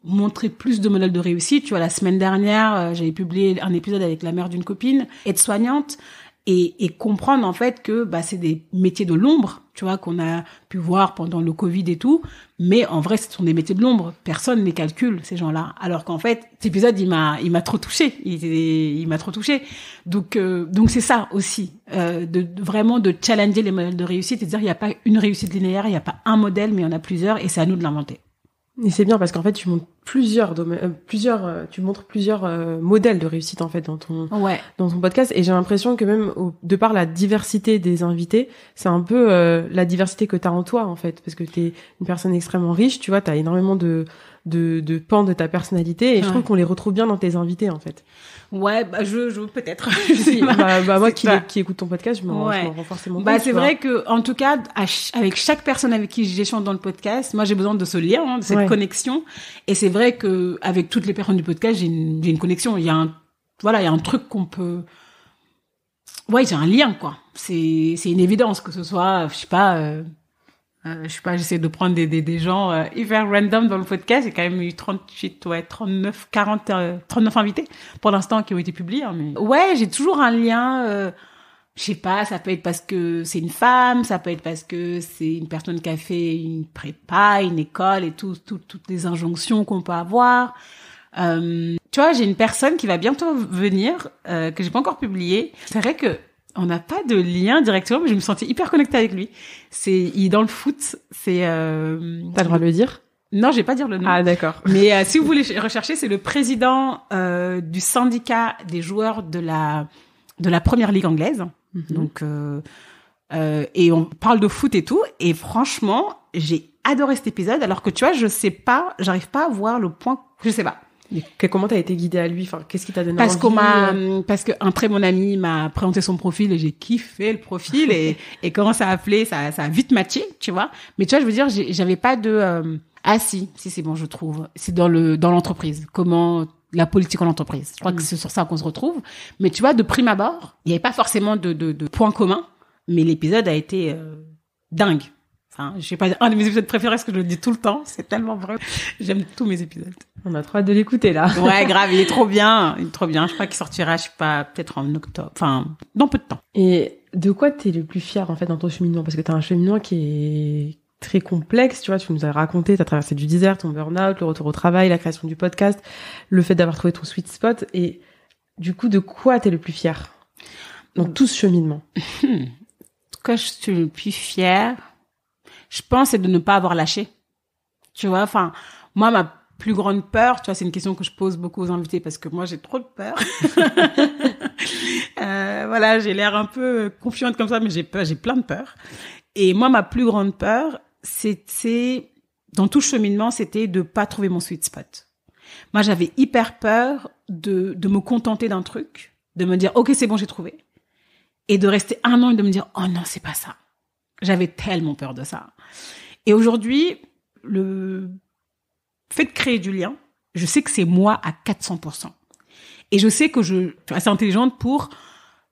montrer plus de modèles de réussite. Tu vois, la semaine dernière, j'avais publié un épisode avec la mère d'une copine, aide-soignante, et comprendre en fait que c'est des métiers de l'ombre, tu vois, qu'on a pu voir pendant le Covid et tout, mais en vrai, ce sont des métiers de l'ombre. Personne ne les calcule, ces gens-là. Alors qu'en fait, cet épisode, il m'a trop touchée. Il m'a trop touchée. Donc c'est ça aussi, vraiment de challenger les modèles de réussite et de dire il n'y a pas une réussite linéaire, il n'y a pas un modèle, mais il y en a plusieurs, et c'est à nous de l'inventer. Et c'est bien parce qu'en fait tu montres plusieurs modèles de réussite en fait dans ton podcast, et j'ai l'impression que même de par la diversité des invités, c'est un peu la diversité que t'as en toi en fait, parce que t'es une personne extrêmement riche, tu vois, t'as énormément de pans de ta personnalité, et je trouve qu'on les retrouve bien dans tes invités en fait. Ouais, je peut-être. Moi qui écoute ton podcast, je m'en rends forcément compte. C'est vrai que, en tout cas, avec chaque personne avec qui j'échange dans le podcast, moi j'ai besoin de ce lien, de cette connexion. Et c'est vrai que avec toutes les personnes du podcast, j'ai une connexion. Il y a un truc qu'on peut. Ouais, j'ai un lien quoi. C'est une évidence que ce soit, je sais pas, j'essaie de prendre des gens hyper random dans le podcast. J'ai quand même eu 39 invités pour l'instant qui ont été publiés. Hein, mais ouais, j'ai toujours un lien. Je sais pas, ça peut être parce que c'est une femme, ça peut être parce que c'est une personne qui a fait une prépa, une école et toutes les injonctions qu'on peut avoir. Tu vois, j'ai une personne qui va bientôt venir, que j'ai pas encore publiée. C'est vrai que On n'a pas de lien directement, mais je me sentais hyper connectée avec lui. Il est dans le foot. C'est. T'as le droit de le dire? Non, je vais pas dire le nom. Ah, d'accord. Mais si vous voulez rechercher, c'est le président du syndicat des joueurs de la première ligue anglaise. Mm-hmm. Donc, et on parle de foot et tout. Et franchement, j'ai adoré cet épisode. Alors que tu vois, j'arrive pas à voir le point. Je sais pas. Comment t'as été guidée à lui? Enfin, qu'est-ce qui t'a donné envie? Parce qu'un très bon ami m'a présenté son profil et j'ai kiffé le profil et comment ça a appelé, ça a vite matché, tu vois. Mais tu vois, je veux dire, j'avais pas de, si, c'est bon, je trouve. C'est dans l'entreprise. Comment, la politique en entreprise. Je crois que c'est sur ça qu'on se retrouve. Mais tu vois, de prime abord, il y avait pas forcément de points communs, mais l'épisode a été, dingue. Enfin, je sais pas, un de mes épisodes préférés, parce que je le dis tout le temps. C'est tellement vrai. J'aime tous mes épisodes. On a trop hâte de l'écouter, là. Ouais, grave, il est trop bien. Il est trop bien. Je crois qu'il sortira, je sais pas, peut-être en octobre. Enfin, dans peu de temps. Et de quoi t'es le plus fier, en fait, dans ton cheminement? Parce que t'as un cheminement qui est très complexe, tu vois. Tu nous as raconté, t'as traversé du désert, ton burn-out, le retour au travail, la création du podcast, le fait d'avoir trouvé ton sweet spot. Et du coup, de quoi t'es le plus fier dans tout ce cheminement? De quoi je suis le plus fière? Je pense, c'est de ne pas avoir lâché. Tu vois, enfin, moi, ma plus grande peur, tu vois, c'est une question que je pose beaucoup aux invités parce que moi, j'ai trop de peur. Voilà, j'ai l'air un peu confiante comme ça, mais j'ai plein de peur. Et moi, ma plus grande peur, c'est dans tout cheminement, c'était de pas trouver mon sweet spot. Moi, j'avais hyper peur de me contenter d'un truc, de me dire, OK, c'est bon, j'ai trouvé. Et de rester 1 an et de me dire, oh non, c'est pas ça. J'avais tellement peur de ça. Et aujourd'hui, le fait de créer du lien, je sais que c'est moi à 400%. Et je sais que je suis assez intelligente pour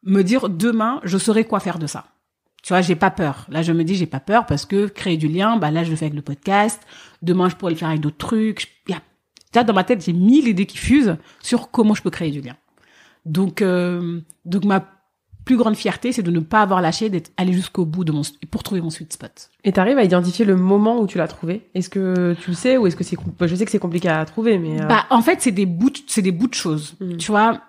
me dire demain, je saurai quoi faire de ça. Tu vois, j'ai pas peur. Là, je me dis, j'ai pas peur parce que créer du lien, bah là, je le fais avec le podcast. Demain, je pourrais le faire avec d'autres trucs. Là, dans ma tête, j'ai 1000 idées qui fusent sur comment je peux créer du lien. Donc ma plus grande fierté, c'est de ne pas avoir lâché, d'être allé jusqu'au bout pour trouver mon sweet spot. Et t'arrives à identifier le moment où tu l'as trouvé? Est-ce que tu le sais ou est-ce que je sais que c'est compliqué à trouver, mais en fait, c'est des bouts de choses. Tu vois,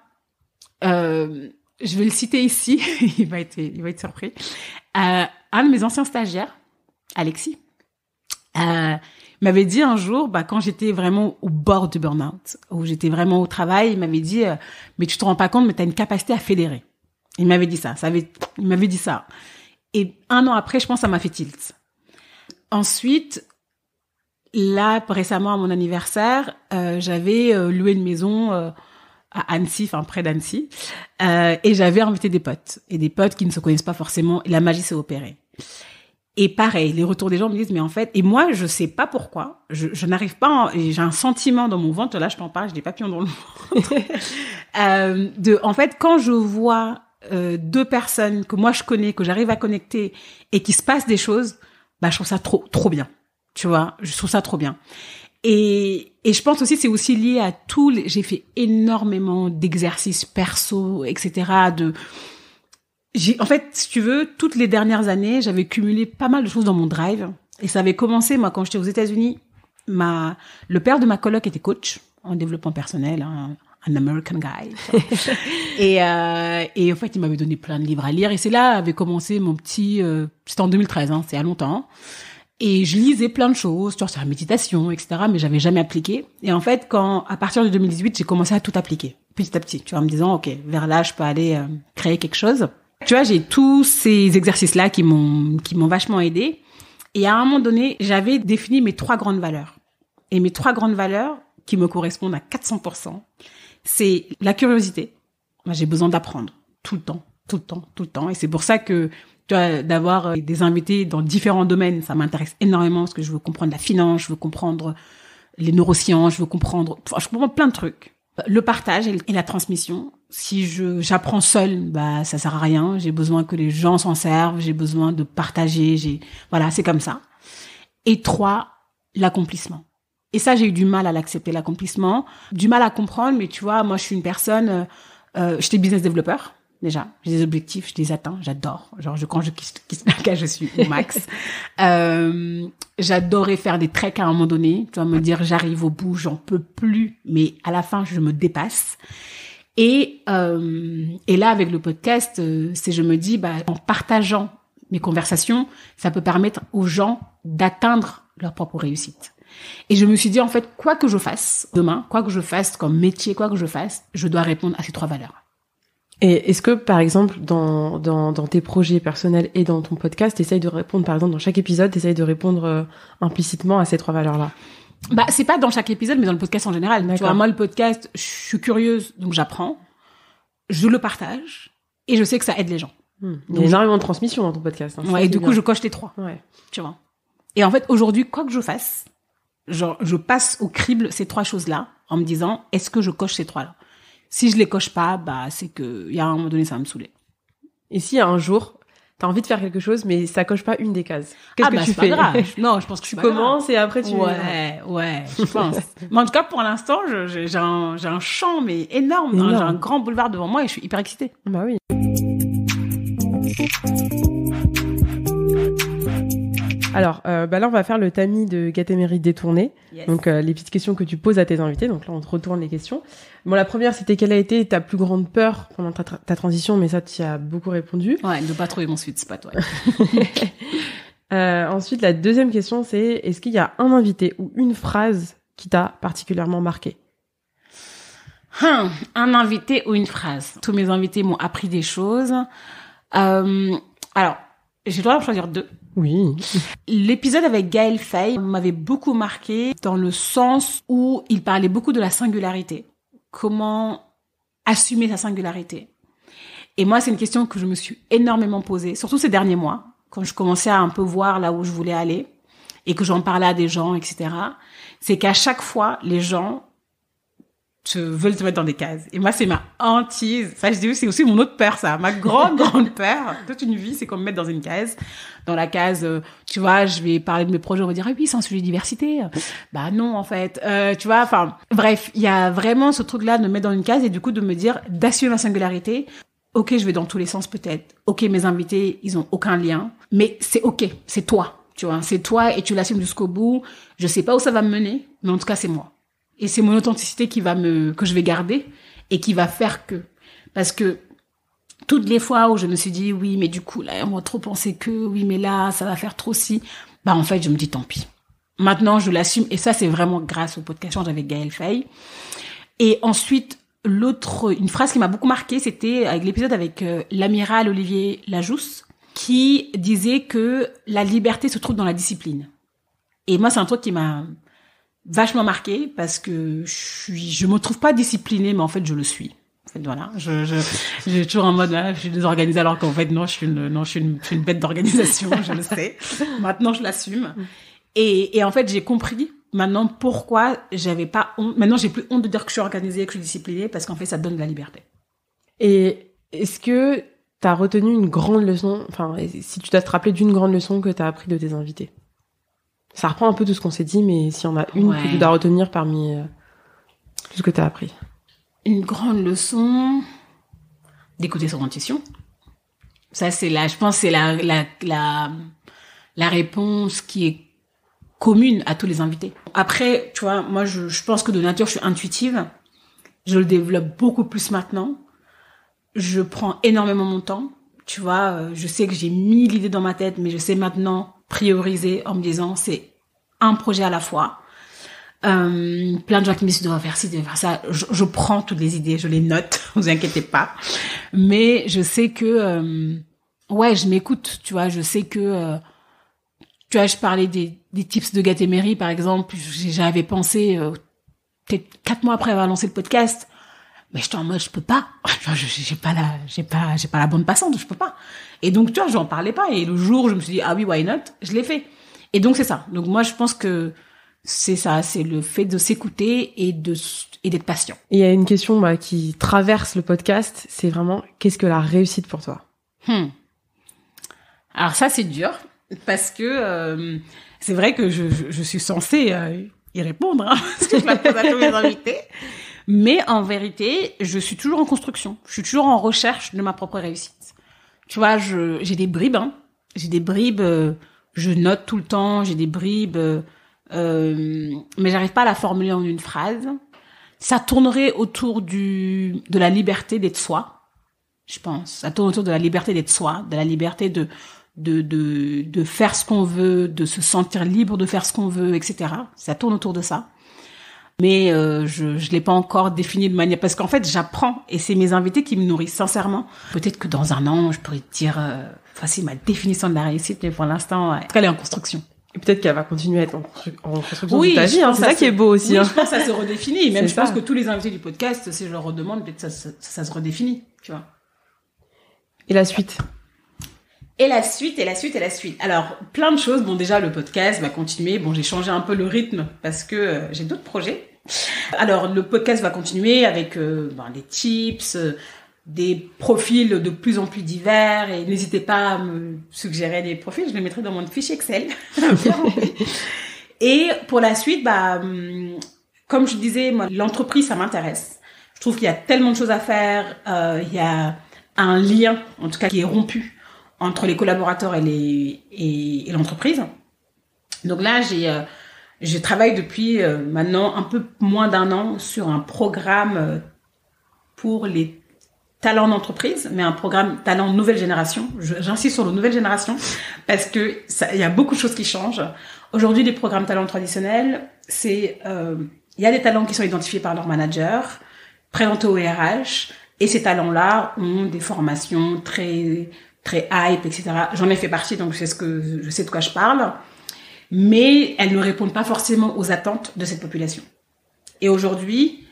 je vais le citer ici. il va être surpris. Un de mes anciens stagiaires, Alexis, m'avait dit un jour, quand j'étais vraiment au bord du burn-out, où j'étais vraiment au travail, il m'avait dit, mais tu te rends pas compte, mais t'as une capacité à fédérer. Il m'avait dit ça. Il m'avait dit ça. Et 1 an après, je pense, ça m'a fait tilt. Ensuite, là, récemment, à mon anniversaire, j'avais loué une maison à Annecy, enfin près d'Annecy, et j'avais invité des potes. Et des potes qui ne se connaissent pas forcément. Et la magie s'est opérée. Et pareil, les retours des gens me disent, mais en fait, et moi, je sais pas pourquoi, je n'arrive pas, et j'ai un sentiment dans mon ventre, là, je t'en parle, j'ai des papillons dans le ventre, en fait, quand je vois 2 personnes que moi je connais, que j'arrive à connecter et qui se passe des choses, je trouve ça trop bien. Tu vois, je trouve ça trop bien. Et je pense aussi, c'est aussi lié à j'ai fait énormément d'exercices perso, etc. En fait, si tu veux, toutes les dernières années, j'avais cumulé pas mal de choses dans mon drive. Et ça avait commencé, moi, quand j'étais aux États-Unis, le père de ma coloc était coach en développement personnel, un American guy. et en fait, il m'avait donné plein de livres à lire. Et c'est là avait commencé mon petit... c'était en 2013, c'est il y a longtemps. Et je lisais plein de choses, tu vois, sur la méditation, etc. Mais j'avais jamais appliqué. Et en fait, à partir de 2018, j'ai commencé à tout appliquer, petit à petit. Tu vois, en me disant, OK, vers là, je peux aller créer quelque chose. Tu vois, j'ai tous ces exercices-là qui m'ont vachement aidé. Et à un moment donné, j'avais défini mes 3 grandes valeurs. Et mes 3 grandes valeurs, qui me correspondent à 400%, c'est la curiosité. Moi, j'ai besoin d'apprendre tout le temps. Et c'est pour ça que, tu vois, d'avoir des invités dans différents domaines, ça m'intéresse énormément parce que je veux comprendre la finance, je veux comprendre les neurosciences, je comprends plein de trucs. Le partage et la transmission. Si j'apprends seule, ça sert à rien. J'ai besoin que les gens s'en servent, j'ai besoin de partager, voilà, c'est comme ça. Et 3, l'accomplissement. Et ça, j'ai eu du mal à l'accepter, l'accomplissement. Du mal à comprendre, mais tu vois, moi, je suis une personne... j'étais business développeur, déjà. J'ai des objectifs, je les atteins, j'adore. Genre, quand je quitte ma cage, je suis au max. J'adorais faire des treks à un moment donné. Tu vois, me dire, j'arrive au bout, j'en peux plus. Mais à la fin, je me dépasse. Et là, avec le podcast, je me dis, en partageant mes conversations, ça peut permettre aux gens d'atteindre leur propre réussite. Et je me suis dit, en fait, quoi que je fasse demain, quoi que je fasse comme métier, quoi que je fasse, je dois répondre à ces 3 valeurs. Et est-ce que, par exemple, dans tes projets personnels et dans ton podcast, t'essayes de répondre, par exemple, dans chaque épisode, t'essayes de répondre implicitement à ces 3 valeurs-là? C'est pas dans chaque épisode, mais dans le podcast en général. Tu vois, moi, le podcast, je suis curieuse, donc j'apprends, je le partage, et je sais que ça aide les gens. Il y a énormément de transmission dans ton podcast. Hein, ouais, et du coup, je coche les 3. Ouais. Tu vois. Et en fait, aujourd'hui, quoi que je fasse, genre, je passe au crible ces 3 choses-là, en me disant, est-ce que je coche ces 3-là? Si je les coche pas, c'est que, il y a un moment donné, ça va me saouler. Et si un jour, t'as envie de faire quelque chose, mais ça coche pas une des cases, qu'est-ce que tu fais? Pas grave. Non, je pense que tu commences et après tu... Ouais, je pense. Mais en tout cas, pour l'instant, j'ai un champ, mais énorme. Hein, j'ai un grand boulevard devant moi et je suis hyper excitée. Bah oui. Alors, là, on va faire le tamis de Gatémérie détourné. Yes. Donc, les petites questions que tu poses à tes invités. Donc là, on te retourne les questions. Bon, la première, c'était quelle a été ta plus grande peur pendant ta transition, mais ça, tu y as beaucoup répondu. Ouais, de pas trouver mon sweet spot, ouais. Ensuite, la deuxième question, c'est est-ce qu'il y a un invité ou une phrase qui t'a particulièrement marqué? Un invité ou une phrase. Tous mes invités m'ont appris des choses. Alors, je dois en choisir 2. Oui. L'épisode avec Gaël Faye m'avait beaucoup marqué dans le sens où il parlait beaucoup de la singularité. Comment assumer sa singularité. Et moi, c'est une question que je me suis énormément posée, surtout ces derniers mois, quand je commençais à un peu voir là où je voulais aller et que j'en parlais à des gens, etc. C'est qu'à chaque fois, les gens veulent te mettre dans des cases. Et moi, c'est ma hantise. Ça, je dis, c'est aussi mon autre peur, ça. Ma grande peur. Toute une vie, c'est qu'on me mette dans une case. Dans la case, tu vois, je vais parler de mes projets, on va dire, ah oui, c'est un sujet de diversité. Bah non, en fait. Tu vois, enfin, bref, il y a vraiment ce truc-là de me mettre dans une case et du coup de me dire, d'assumer ma singularité. Ok, je vais dans tous les sens peut-être. Ok, mes invités, ils ont aucun lien. Mais c'est ok, c'est toi. Tu vois, c'est toi et tu l'assumes jusqu'au bout. Je sais pas où ça va me mener, mais en tout cas, c'est moi. Et c'est mon authenticité que je vais garder et qui va faire que. Parce que toutes les fois où je me suis dit, oui, mais du coup, là, on va trop penser que, oui, mais là, ça va faire trop si. En fait, je me dis, tant pis. Maintenant, je l'assume. Et ça, c'est vraiment grâce au podcast avec Gaël Faye. Et ensuite, une phrase qui m'a beaucoup marquée, c'était avec l'épisode avec l'amiral Olivier Lajousse, qui disait que la liberté se trouve dans la discipline. Et moi, c'est un truc qui m'a vachement marquée parce que je me trouve pas disciplinée, mais en fait, je le suis. En fait, voilà. J'ai toujours en mode, je suis désorganisée alors qu'en fait, non, je suis une bête d'organisation, je le sais. Maintenant, je l'assume. Et en fait, j'ai compris maintenant pourquoi j'avais pas honte. Maintenant, j'ai plus honte de dire que je suis organisée, que je suis disciplinée parce qu'en fait, ça donne de la liberté. Et est-ce que t'as retenu une grande leçon, enfin, si tu dois te rappeler d'une grande leçon que t'as appris de tes invités? Ça reprend un peu de ce qu'on s'est dit, mais s'il y en a une que tu dois retenir parmi tout ce que t'as appris. Une grande leçon d'écouter son intuition. Ça, je pense, c'est la réponse qui est commune à tous les invités. Après, tu vois, moi, je pense que de nature, je suis intuitive. Je le développe beaucoup plus maintenant. Je prends énormément mon temps. Tu vois, je sais que j'ai 1000 idées dans ma tête, mais je sais maintenant prioriser en me disant, c'est un projet à la fois. Plein de gens qui me disent, tu devrais faire ci, tu devrais faire ça. Je prends toutes les idées, je les note, vous inquiétez pas. Mais je sais que, je m'écoute, tu vois, je sais que, tu vois, je parlais des tips de Gatémérie, par exemple, j'avais pensé, peut-être 4 mois après avoir lancé le podcast, mais j'étais en mode, je peux pas. J'ai pas la bande passante, je peux pas. Et donc, tu vois, j'en parlais pas. Et le jour où je me suis dit, ah oui, why not? Je l'ai fait. Et donc, c'est ça. Donc, moi, je pense que c'est ça, c'est le fait de s'écouter et d'être patient. Et il y a une question qui traverse le podcast, c'est vraiment, qu'est-ce que la réussite pour toi? Alors ça, c'est dur, parce que c'est vrai que je suis censée y répondre, hein, parce que je la pose à tous mes invités. Mais en vérité, je suis toujours en construction. Je suis toujours en recherche de ma propre réussite. Tu vois, j'ai des bribes, hein. J'ai des bribes, je note tout le temps, j'ai des bribes, mais j'arrive pas à la formuler en une phrase. Ça tournerait autour de la liberté d'être soi, je pense. Ça tourne autour de la liberté d'être soi, de la liberté de faire ce qu'on veut, de se sentir libre de faire ce qu'on veut, etc. Ça tourne autour de ça. Mais je l'ai pas encore défini de manière... Parce qu'en fait, j'apprends, et c'est mes invités qui me nourrissent sincèrement. Peut-être que dans un an, je pourrais te dire... voici ma définition de la réussite, mais pour l'instant, elle est en construction. Et peut-être qu'elle va continuer à être en construction de ta vie. C'est ça qui est beau aussi. Oui, je pense que ça se redéfinit. Même je pense que tous les invités du podcast, si je leur redemande, peut-être ça se redéfinit, tu vois. Et la suite? Et la suite. Alors, plein de choses. Bon, déjà, le podcast va continuer. Bon, j'ai changé un peu le rythme parce que j'ai d'autres projets. Alors, le podcast va continuer avec des tips, des profils de plus en plus divers. Et n'hésitez pas à me suggérer des profils. Je les mettrai dans mon fichier Excel. Et pour la suite, comme je disais, moi, l'entreprise, ça m'intéresse. Je trouve qu'il y a tellement de choses à faire. Il y a un lien, en tout cas, qui est rompu entre les collaborateurs et l'entreprise. Donc là, je travaille depuis maintenant un peu moins d'1 an sur un programme pour les talents d'entreprise, mais un programme talent nouvelle génération. J'insiste sur la nouvelle génération parce que il y a beaucoup de choses qui changent. Aujourd'hui, les programmes talents traditionnels, il y a des talents qui sont identifiés par leur manager, présentés au RH, et ces talents-là ont des formations très très hype, etc. J'en ai fait partie, donc je sais de quoi je parle. Mais elles ne répondent pas forcément aux attentes de cette population. Et aujourd'hui,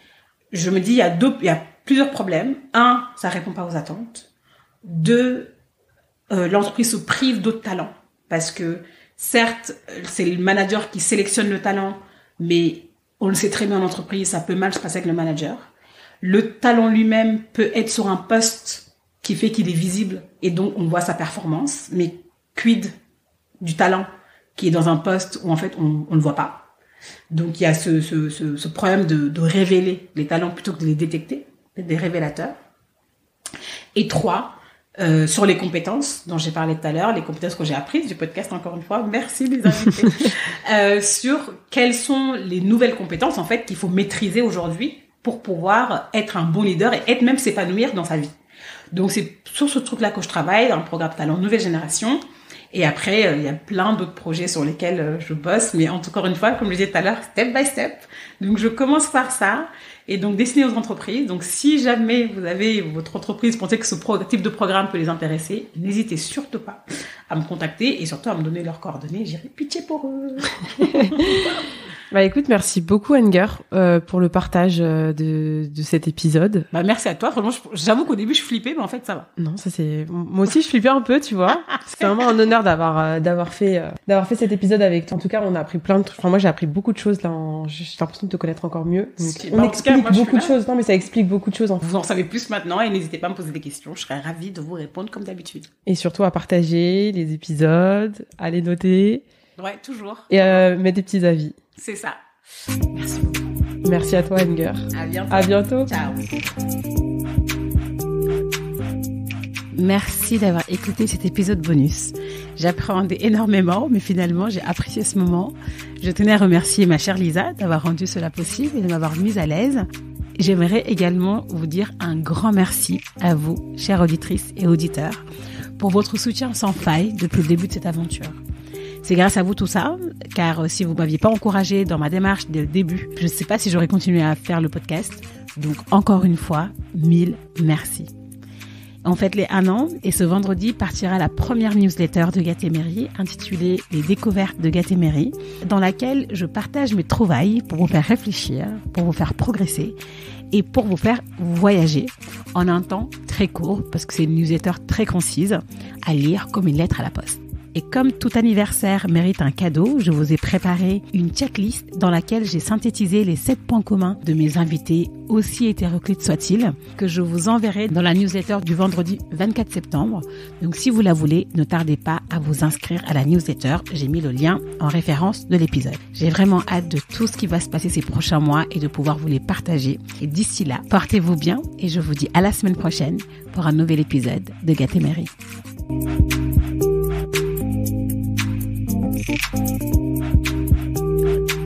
je me dis, il y a plusieurs problèmes. 1, ça répond pas aux attentes. 2, l'entreprise se prive d'autres talents. Parce que, certes, c'est le manager qui sélectionne le talent, mais on le sait très bien en entreprise, ça peut mal se passer avec le manager. Le talent lui-même peut être sur un poste qui fait qu'il est visible et donc on voit sa performance, mais quid du talent qui est dans un poste où en fait on ne le voit pas. Donc il y a ce problème de révéler les talents plutôt que de les détecter, des révélateurs. Et 3, sur les compétences dont j'ai parlé tout à l'heure, les compétences que j'ai apprises du podcast encore une fois, merci les invités, sur quelles sont les nouvelles compétences en fait qu'il faut maîtriser aujourd'hui pour pouvoir être un bon leader et même s'épanouir dans sa vie. Donc c'est sur ce truc-là que je travaille dans le programme Talent Nouvelle Génération. Et après, il y a plein d'autres projets sur lesquels je bosse. Mais encore une fois, comme je disais tout à l'heure, step by step. Donc je commence par ça. Et donc destiné aux entreprises. Donc si jamais vous avez votre entreprise, pensez que ce type de programme peut les intéresser, n'hésitez surtout pas à me contacter et surtout à me donner leurs coordonnées. J'irai pitié pour eux. Écoute, merci beaucoup Anger pour le partage de cet épisode. Merci à toi. Franchement, j'avoue qu'au début je flippais, mais en fait ça va. Non, ça c'est moi aussi je flippais un peu, tu vois. C'est vraiment un honneur d'avoir fait cet épisode avec toi. En tout cas, on a appris plein de trucs. Enfin, moi j'ai appris beaucoup de choses là. J'ai l'impression de te connaître encore mieux. On explique beaucoup de choses. Non, mais ça explique beaucoup de choses. Vous en savez plus maintenant et n'hésitez pas à me poser des questions. Je serais ravie de vous répondre comme d'habitude. Et surtout à partager les épisodes, à les noter. Ouais, toujours. Et mettre des petits avis. C'est ça. Merci beaucoup. Merci à toi, Anger. À bientôt. À bientôt. Ciao. Merci d'avoir écouté cet épisode bonus. J'appréhendais énormément, mais finalement, j'ai apprécié ce moment. Je tenais à remercier ma chère Lisa d'avoir rendu cela possible et de m'avoir mise à l'aise. J'aimerais également vous dire un grand merci à vous, chères auditrices et auditeurs, pour votre soutien sans faille depuis le début de cette aventure. C'est grâce à vous tout ça, car si vous m'aviez pas encouragé dans ma démarche dès le début, je ne sais pas si j'aurais continué à faire le podcast. Donc encore une fois, 1000 merci. On fête les 1 an et ce vendredi partira la première newsletter de Gatémery intitulée Les découvertes de Gatémery, dans laquelle je partage mes trouvailles pour vous faire réfléchir, pour vous faire progresser et pour vous faire voyager en un temps très court parce que c'est une newsletter très concise à lire comme une lettre à la poste. Et comme tout anniversaire mérite un cadeau, je vous ai préparé une checklist dans laquelle j'ai synthétisé les 7 points communs de mes invités, aussi hétéroclites soient-ils, que je vous enverrai dans la newsletter du vendredi 24 septembre. Donc si vous la voulez, ne tardez pas à vous inscrire à la newsletter. J'ai mis le lien en référence de l'épisode. J'ai vraiment hâte de tout ce qui va se passer ces prochains mois et de pouvoir vous les partager. Et d'ici là, portez-vous bien et je vous dis à la semaine prochaine pour un nouvel épisode de Gatémery. Thank you.